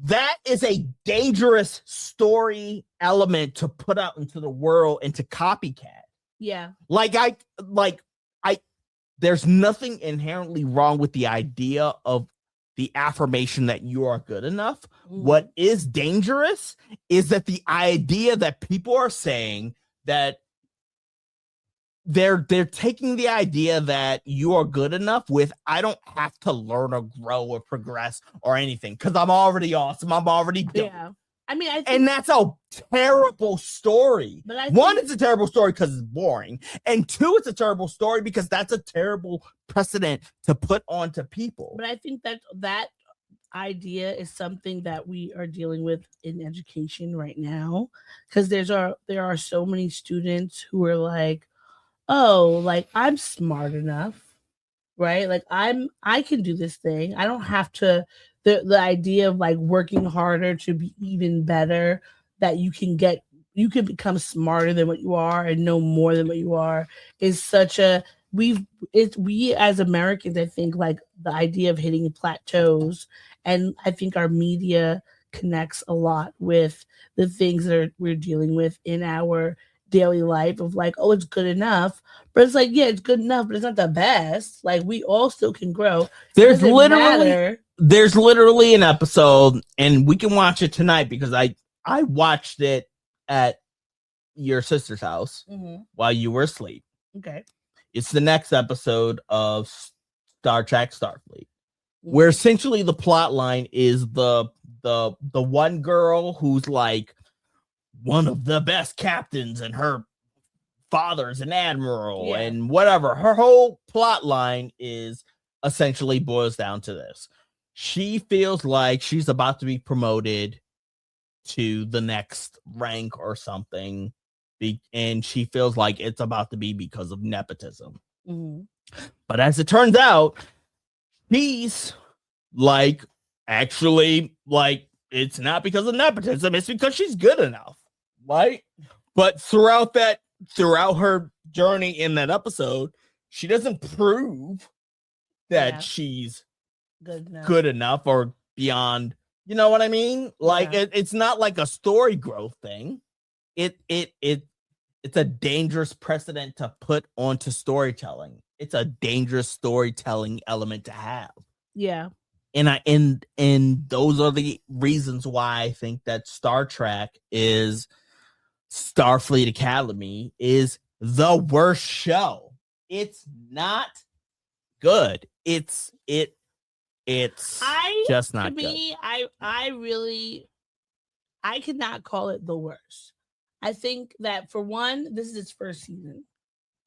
That is a dangerous story element to put out into the world and to copycat. Yeah. There's nothing inherently wrong with the idea of the affirmation that you are good enough. Mm. What is dangerous is that the idea that people are saying that they're taking the idea that you are good enough with, I don't have to learn or grow or progress or anything because I'm already awesome. I'm already dope. Yeah. I mean, and that's a terrible story. But one, it's a terrible story because it's boring. And two, it's a terrible story because that's a terrible precedent to put onto people. But I think that idea is something that we are dealing with in education right now. Because there are so many students who are like, oh, like I'm smart enough, right? Like I can do this thing. I don't have to. The idea of like working harder to be even better, that you can become smarter than what you are and know more than what you are, is such a we as Americans, I think, like the idea of hitting plateaus, and I think our media connects a lot with the things that we're dealing with in our daily life of like, oh, it's good enough, but it's like, yeah, it's good enough, but it's not the best. Like, we all still can grow. There's literally an episode, and we can watch it tonight because I watched it at your sister's house while you were asleep. Okay. It's the next episode of Star Trek Starfleet, where essentially the plot line is the one girl who's like one of the best captains and her father's an admiral and whatever. Her whole plot line is essentially boils down to this. She feels like she's about to be promoted to the next rank or something, and she feels like it's about to be because of nepotism. But as it turns out, she's like, actually, like, it's not because of nepotism, it's because she's good enough, right? But throughout her journey in that episode, she doesn't prove that she's good enough or beyond, you know what I mean? Like, it's not like a story growth thing. It it's a dangerous precedent to put onto storytelling. It's a dangerous storytelling element to have. Yeah. And those are the reasons why I think that Star Trek is Starfleet Academy is the worst show. It's not good. It's just not to good. me, I could not call it the worst. I think that for one, this is its first season.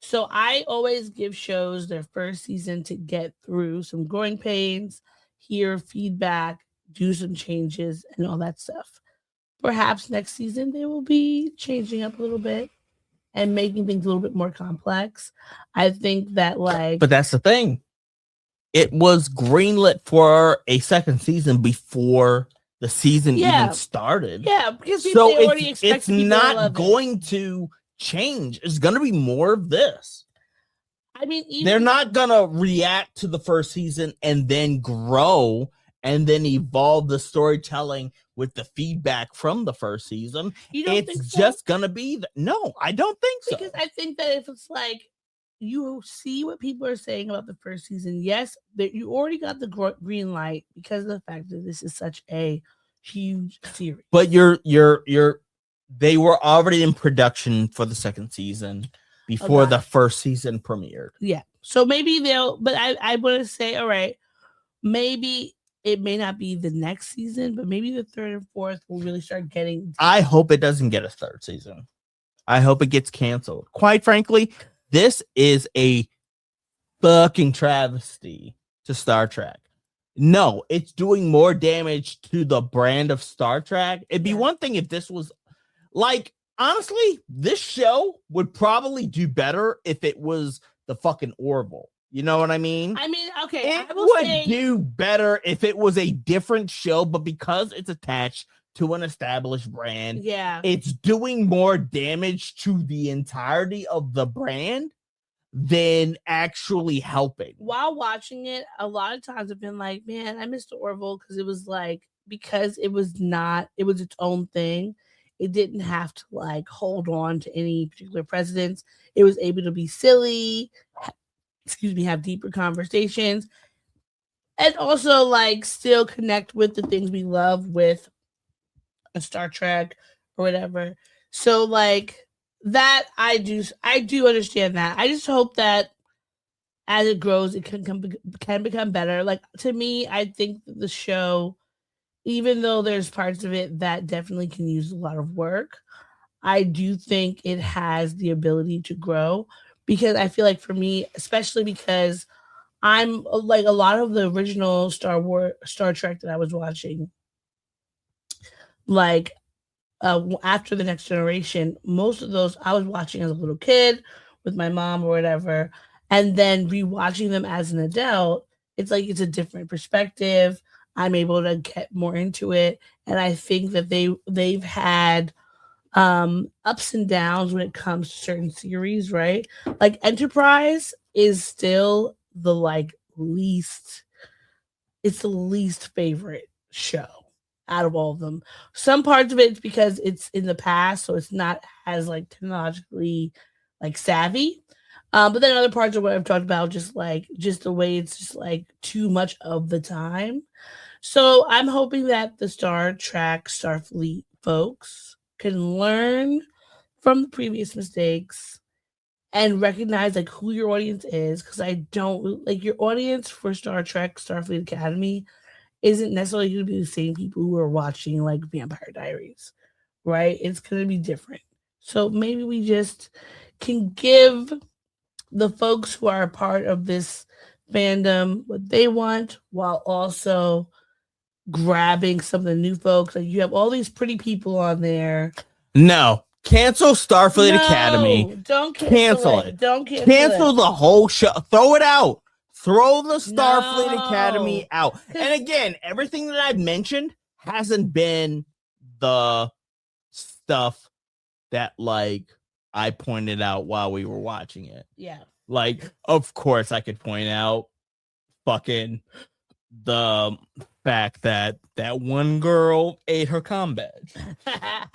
So I always give shows their first season to get through some growing pains, hear feedback, do some changes, and all that stuff. Perhaps next season they will be changing up a little bit and making things a little bit more complex. I think that But that's the thing. It was greenlit for a second season before the season even started. Yeah, because so they already expect it's not going to change. It's going to be more of this. I mean, they're not going to react to the first season and then grow and then evolve the storytelling with the feedback from the first season. It's just going to be no, I don't think so. Because I think that if it's like you see what people are saying about the first season, yes, that you already got the green light because of the fact that this is such a huge series. But they were already in production for the second season before the first season premiered. Yeah. So maybe but I want to say, all right, maybe it may not be the next season, but maybe the third and fourth will really start getting deep. I hope it doesn't get a third season. I hope it gets canceled. Quite frankly, this is a fucking travesty to Star Trek. No, it's doing more damage to the brand of Star Trek. It'd be one thing if this was like, honestly, this show would probably do better if it was the fucking Orville. You know what I mean? I mean, okay, it would do better if it was a different show, but because it's attached to an established brand, it's doing more damage to the entirety of the brand than actually helping. While watching it, a lot of times I've been like, man, I missed the Orville because it was like, because it was its own thing. It didn't have to like hold on to any particular precedents. It was able to be silly, have deeper conversations, and also like still connect with the things we love with a Star Trek or whatever. So like that, I do understand that. I just hope that as it grows, it can become better. Like to me, I think the show, even though there's parts of it that definitely can use a lot of work, I do think it has the ability to grow, because I feel like for me, especially because I'm like a lot of the original Star Trek that I was watching, like after The Next Generation, most of those I was watching as a little kid with my mom or whatever, and then rewatching them as an adult, it's like it's a different perspective. I'm able to get more into it, and I think that they've had ups and downs when it comes to certain series, right? Like Enterprise is still the least favorite show out of all of them. Some parts of it's because it's in the past, so it's not as like technologically like savvy. But then other parts of what I've talked about, just the way it's just like too much of the time. So I'm hoping that the Star Trek Starfleet folks can learn from the previous mistakes and recognize like who your audience is, because I don't like your audience for Star Trek Starfleet Academy isn't necessarily going to be the same people who are watching like Vampire Diaries, right? It's going to be different. So maybe we just can give the folks who are a part of this fandom what they want, while also grabbing some of the new folks. Like you have all these pretty people on there. No, cancel Starfleet Academy. Don't cancel it. Don't cancel the whole show. Throw it out. Throw the Starfleet Academy out. And again, everything that I've mentioned hasn't been the stuff that like I pointed out while we were watching it. Yeah. Like, of course I could point out fucking the fact that one girl ate her comm badge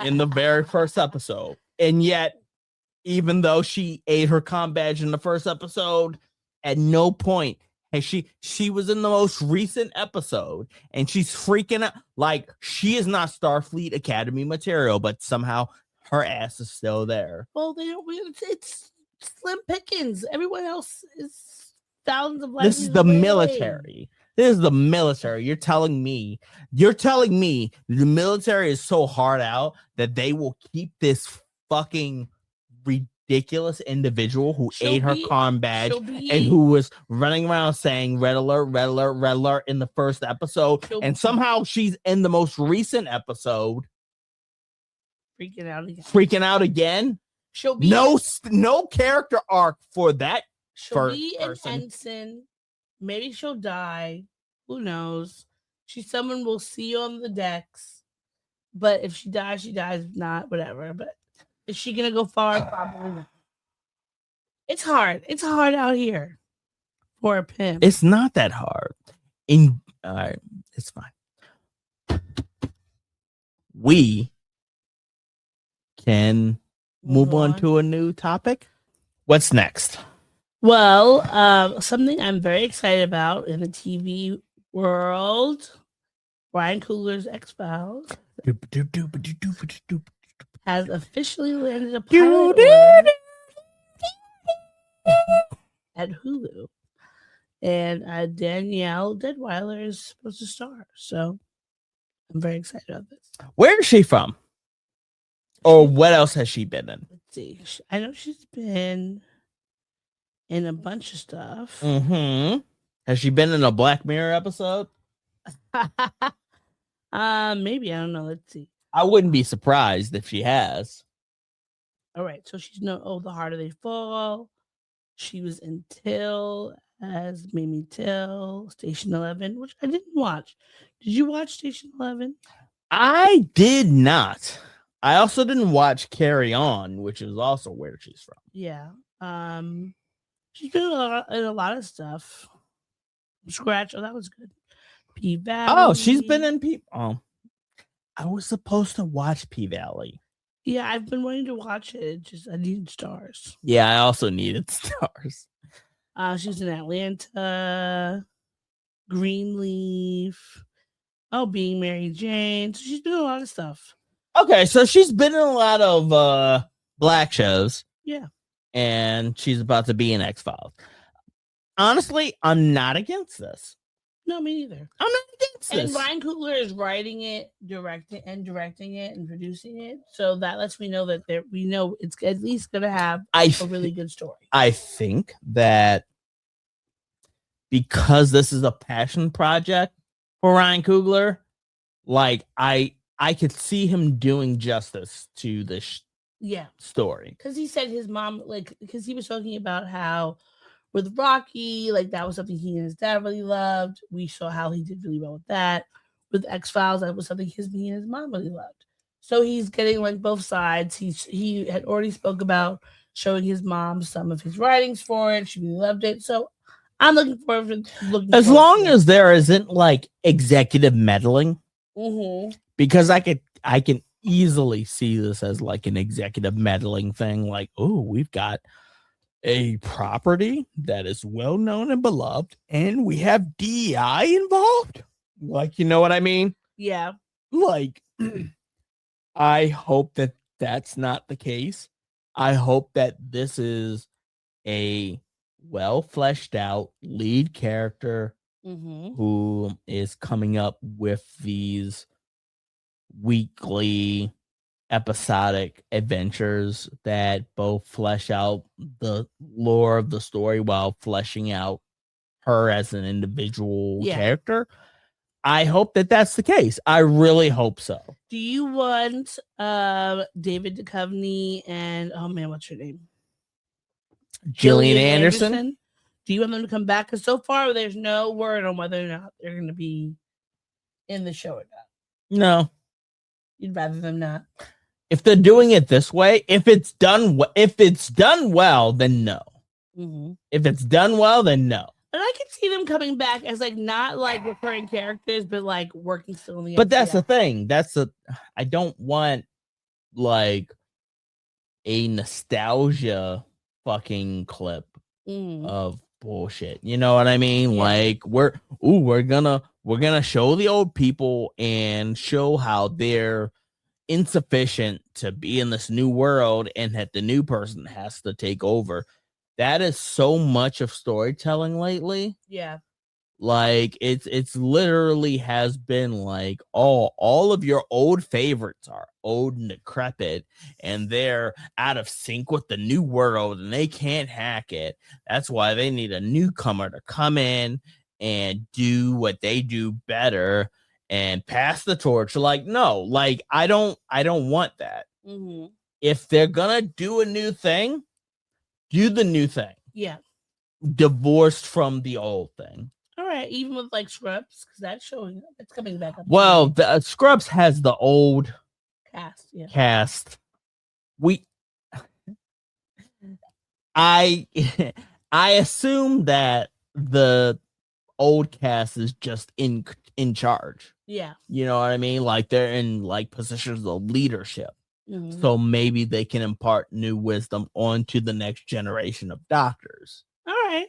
in the very first episode. And yet even though she ate her comm badge in the first episode, at no point has she was in the most recent episode and she's freaking out. Like, she is not Starfleet Academy material, but somehow her ass is still there. Well, it's slim pickings. Everyone else is thousands of light This is years the away. military. This is the military. You're telling me the military is so hard out that they will keep this fucking ridiculous individual who ate her comm badge and who was running around saying red alert, red alert, red alert in the first episode, and somehow she's in the most recent episode freaking out again. She'll be no character arc for that. She'll be an ensign. Maybe she'll die. Who knows? She's someone we'll see on the decks. But if she dies, she dies. If not, whatever. But is she gonna go far? Probably not. It's hard. It's hard out here for a pimp. It's not that hard. All right, it's fine. We can move on to a new topic. What's next? Well, something I'm very excited about in the TV world, Ryan Coogler's X-Files has officially landed a pilot at Hulu. And Danielle Deadweiler is supposed to star. So I'm very excited about this. Where is she from? Or what else has she been in? Let's see. I know she's been in a bunch of stuff. Mm-hmm. Has she been in a Black Mirror episode? Maybe. I don't know. Let's see. I wouldn't be surprised if she has. All right. So she's The Harder They Fall. She was in Till as Mimi Till, Station 11, which I didn't watch. Did you watch Station 11? I did not. I also didn't watch Carry On, which is also where she's from. Yeah. She's been in a lot of stuff. Scratch. Oh, that was good. P-Valley. Oh, she's been in Oh, I was supposed to watch P-Valley. Yeah, I've been wanting to watch it. I needed stars. Yeah, I also needed stars. She was in Atlanta, Greenleaf. Oh, Being Mary Jane. So she's been in a lot of stuff. Okay, so she's been in a lot of Black shows. Yeah. And she's about to be in X-Files. Honestly, I'm not against this. No, me neither. I'm not against this. And Ryan Coogler is writing it, directing it, and producing it. So that lets me know that we know it's at least going to have a really good story. I think that because this is a passion project for Ryan Coogler, like I could see him doing justice to this story. Because he said his mom, because he was talking about how with Rocky, that was something he and his dad really loved. We saw how he did really well with that. With X-Files, that was something he and his mom really loved. So he's getting both sides. He had already spoke about showing his mom some of his writings for it. She really loved it. So I'm looking forward to as long as there isn't executive meddling. Mm-hmm. Because I can easily see this as an executive meddling thing. We've got a property that is well known and beloved, and we have DEI involved. You know what I mean? Yeah. I hope that that's not the case. I hope that this is a well fleshed out lead character who is coming up with these weekly episodic adventures that both flesh out the lore of the story while fleshing out her as an individual character. I hope that that's the case. I really hope so. Do you want David Duchovny and what's her name? Gillian Anderson? Do you want them to come back? Because so far there's no word on whether or not they're going to be in the show or not. No. You'd rather them not. If they're doing it this way, if it's done well, then no. Mm-hmm. If it's done well, then no. And I could see them coming back as not recurring characters, but working still in the. But that's the thing. I don't want a nostalgia fucking clip Mm. of bullshit. You know what I mean? Yeah. Like we're gonna show the old people and show how they're insufficient to be in this new world and that the new person has to take over. That is so much of storytelling lately. Yeah. Like it's literally has been like all of your old favorites are old and decrepit and they're out of sync with the new world and they can't hack it. That's why they need a newcomer to come in and do what they do better and pass the torch. Like, no, like I don't want that. Mm-hmm. If they're gonna do a new thing, do the new thing. Yeah. Divorced from the old thing. All right. Even with like Scrubs, because that's coming back up. Well, the Scrubs has the old cast. Yeah. cast. I assume that the old cast is just in charge. Yeah. You know what I mean? Like they're in like positions of leadership. Mhm. So maybe they can impart new wisdom onto the next generation of doctors. All right.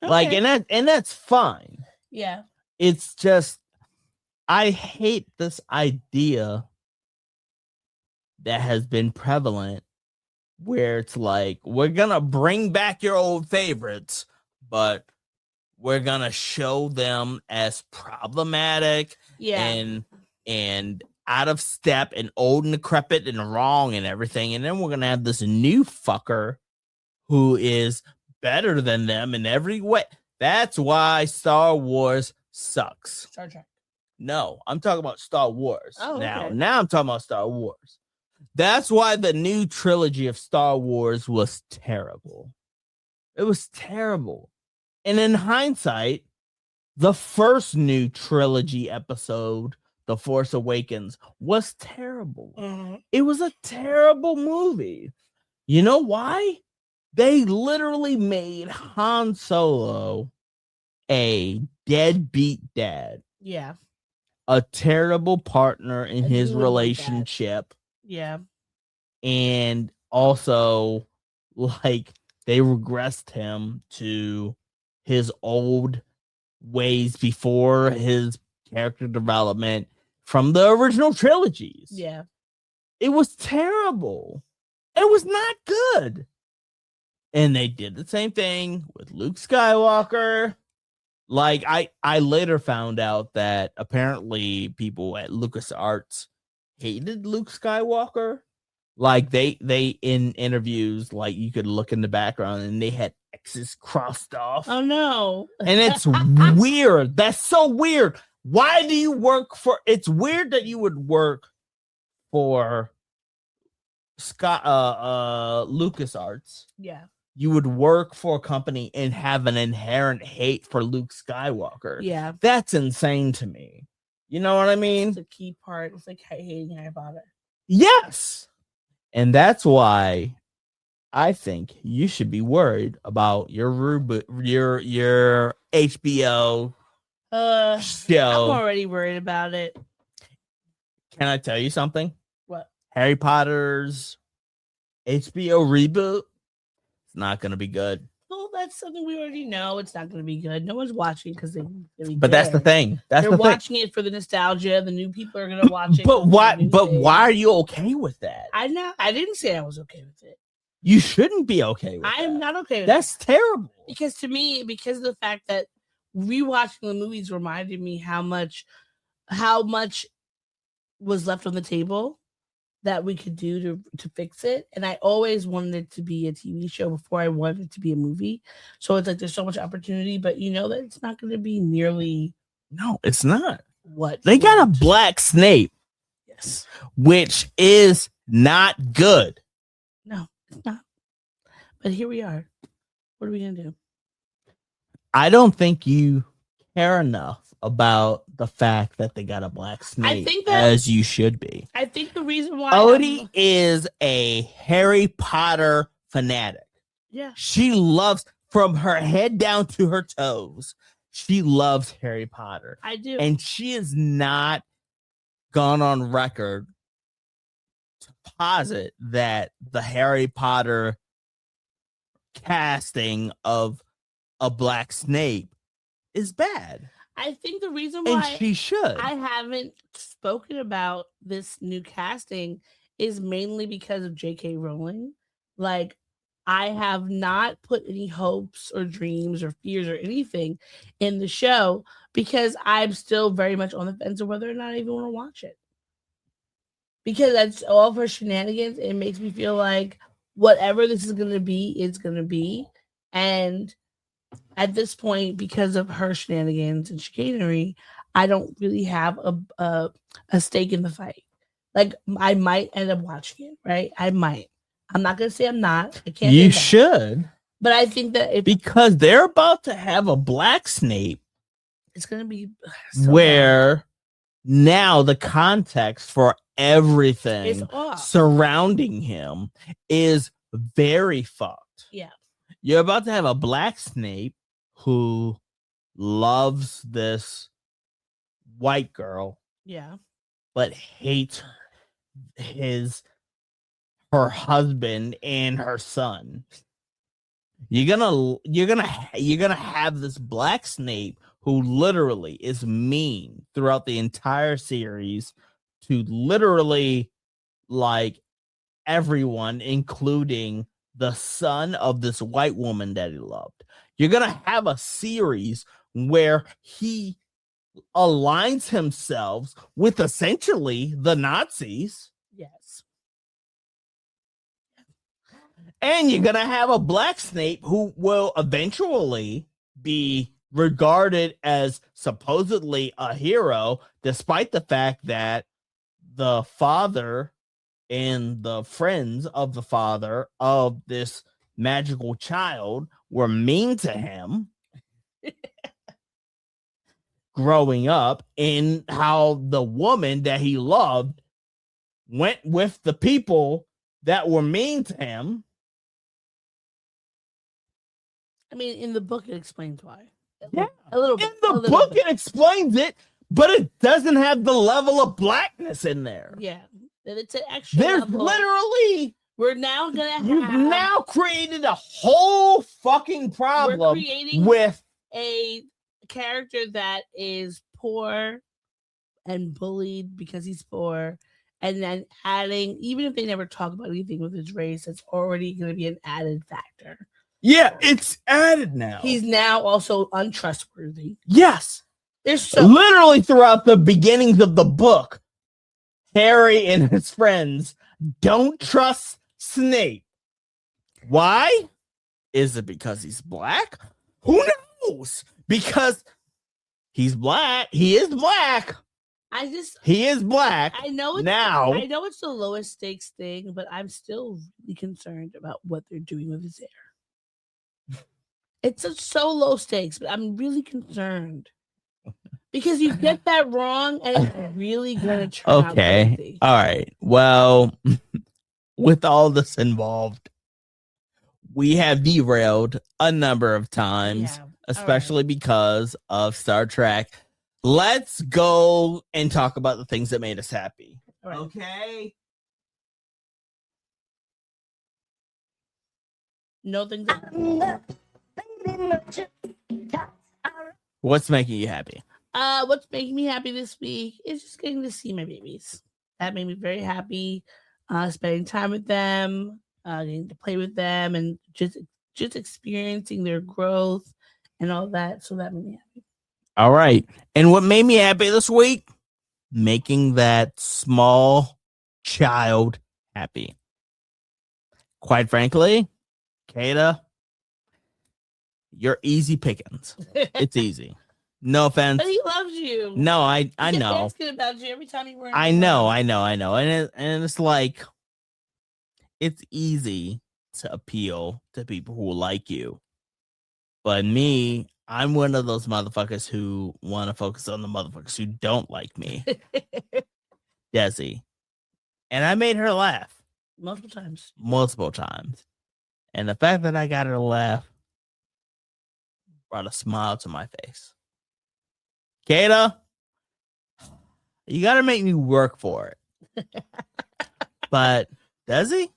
Like Okay. and that's fine. Yeah. It's just I hate this idea that has been prevalent where it's like we're gonna bring back your old favorites, but we're gonna show them as problematic Yeah. and out of step and old and decrepit and wrong and everything, and then we're gonna have this new fucker who is better than them in every way. That's why Star Wars sucks. Star Trek. No, I'm talking about Star Wars. Oh, now. okay. Now I'm talking about Star Wars. That's why the new trilogy of Star Wars was terrible. It was terrible. And in hindsight, the first new trilogy episode, The Force Awakens, was terrible. Mhm. It was a terrible movie. You know why? They literally made Han Solo a deadbeat dad, Yeah. a terrible partner in And his who would want that? relationship, Yeah. and also like they regressed him to his old ways before his character development from the original trilogies. Yeah. It was terrible. It was not good. And they did the same thing with Luke Skywalker. Like I later found out that apparently people at LucasArts hated Luke Skywalker. Like they in interviews, like you could look in the background and they had X's crossed off. Oh no. And it's weird. That's so weird. Why do you work for? It's weird that you would work for LucasArts. Yeah. You would work for a company and have an inherent hate for Luke Skywalker. Yeah. That's insane to me. You know what I mean? It's the key part. It's like hating Harry Potter. Yes. And that's why I think you should be worried about your reboot, your HBO I'm show. already worried about it. Can I tell you something? What? Harry Potter's HBO reboot, it's not going to be good. Well, that's something we already know. It's not going to be good. No one's watching because they. But that's the thing. That's They're the thing. watching it for the nostalgia. The new people are going to watch it. But why? for the But new why thing. are you okay with that? I know. I didn't say I was okay with it. You shouldn't be okay with I'm that. not okay with That's terrible. because to me, because of the fact that rewatching the movies reminded me how much was left on the table that we could do to fix it. And I always wanted it to be a TV show before I wanted it to be a movie. So it's like there's so much opportunity, but you know that it's not going to be nearly No, it's not. what They you got a want. black Snape, Yes. which is not good. No, it's not. But here we are. What are we going to do? I don't think you care enough about the fact that they got a black Snape think that- as you should be. I think the reason why Odie is a Harry Potter fanatic. yeah. She loves, from her head down to her toes, she loves Harry Potter. I do. And she has not gone on record to posit that the Harry Potter casting of a Black Snape is bad. I think the reason And why she should. I haven't spoken about this new casting is mainly because of J.K. Rowling. Like, I have not put any hopes or dreams or fears or anything in the show because I'm still very much on the fence of whether or not I even want to watch it. Because that's all of her shenanigans. It makes me feel like whatever this is going to be, it's going to be. And at this point, because of her shenanigans and chicanery, I don't really have a stake in the fight. Like, I might end up watching it, right? I might. I'm not gonna say I'm not. I can't. You say that. should. But I think that because they're about to have a Black Snape it's gonna be so where bad. now the context for It's everything off. surrounding him is very fucked. Yeah. You're about to have a Black Snape who loves this white girl, Yeah. but hates her husband and her son. You're gonna have this Black Snape who literally is mean throughout the entire series to literally like everyone, including the son of this white woman that he loved. You're gonna have a series where he aligns himself with essentially the Nazis. Yes. And you're going to have a Black Snape who will eventually be regarded as supposedly a hero, despite the fact that the father and the friends of the father of this magical child were mean to him growing up, and how the woman that he loved went with the people that were mean to him. I mean, in the book, it explains why. Yeah. A little In bit. the book, it explains it, but it doesn't have the level of blackness in there. Yeah. It's an extra There's level. literally, We're now gonna you've have now created a whole fucking problem creating with a character that is poor and bullied because he's poor, and then adding, even if they never talk about anything with his race, that's already going to be an added factor. Yeah, it's added now. He's now also untrustworthy. Yes. There's so Literally throughout the beginnings of the book, Harry and his friends don't trust Snape. Why? Is it because he's black? Who knows? Because he's black. He is black. He is black. I know it's now. I know it's the lowest stakes thing, but I'm still really concerned about what they're doing with his hair. It's so low stakes, but I'm really concerned. Because you get that wrong and it's really gonna turn out crazy. All right. Well, with all this involved, we have derailed a number of times, especially because of Star Trek. Let's go and talk about the things that made us happy. Right. Okay. No things. What's making you happy? What's making me happy this week is just getting to see my babies. That made me very happy. Spending time with them, getting to play with them, and just experiencing their growth and all that. So that made me happy. All right. And what made me happy this week? Making that small child happy. Quite frankly, Kata, you're easy pickings. It's easy. No offense. But he loves you. No, I He's know. asking about you every time you were. I know. And it's like, it's easy to appeal to people who like you. But me, I'm one of those motherfuckers who want to focus on the motherfuckers who don't like me. Desi. And I made her laugh. Multiple times. And the fact that I got her to laugh brought a smile to my face. Kata, you got to make me work for it. But Desi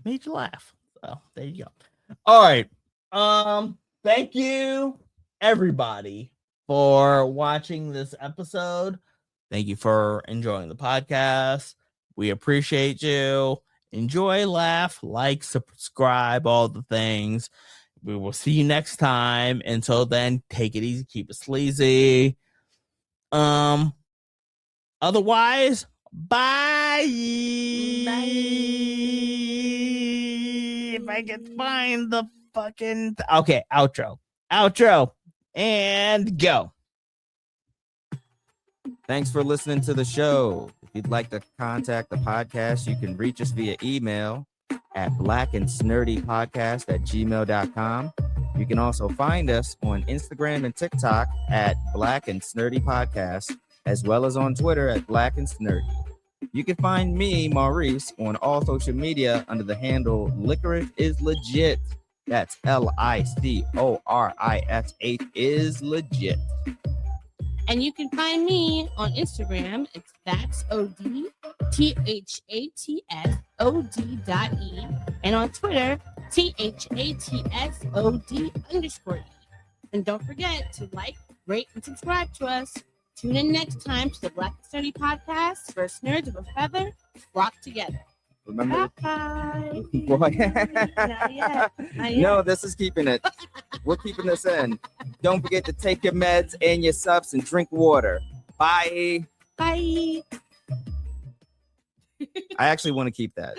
made you laugh. So there you go. All right. Thank you, everybody, for watching this episode. Thank you for enjoying the podcast. We appreciate you. Enjoy, laugh, like, subscribe, all the things. We will see you next time. Until then, take it easy, keep it sleazy. Otherwise, bye. If I can find the fucking okay, outro, and go. Thanks for listening to the show. If you'd like to contact the podcast, you can reach us via email at blackandsnerdypodcast@gmail.com. You can also find us on Instagram and TikTok at Black and Snurdy Podcast, as well as on Twitter at Black and Snurdy. You can find me, Maurice, on all social media under the handle Licorish is Legit. That's LICORISH is legit. And you can find me on Instagram. It's ThatsOD, and on Twitter, THATSOD_E. And don't forget to like, rate, and subscribe to us. Tune in next time to the Black and Sturdy Podcast, where nerds of a feather rock together. Remember? Bye. Boy. Not yet. No, this is keeping it. We're keeping this in. Don't forget to take your meds and your subs and drink water. Bye. Bye. I actually want to keep that.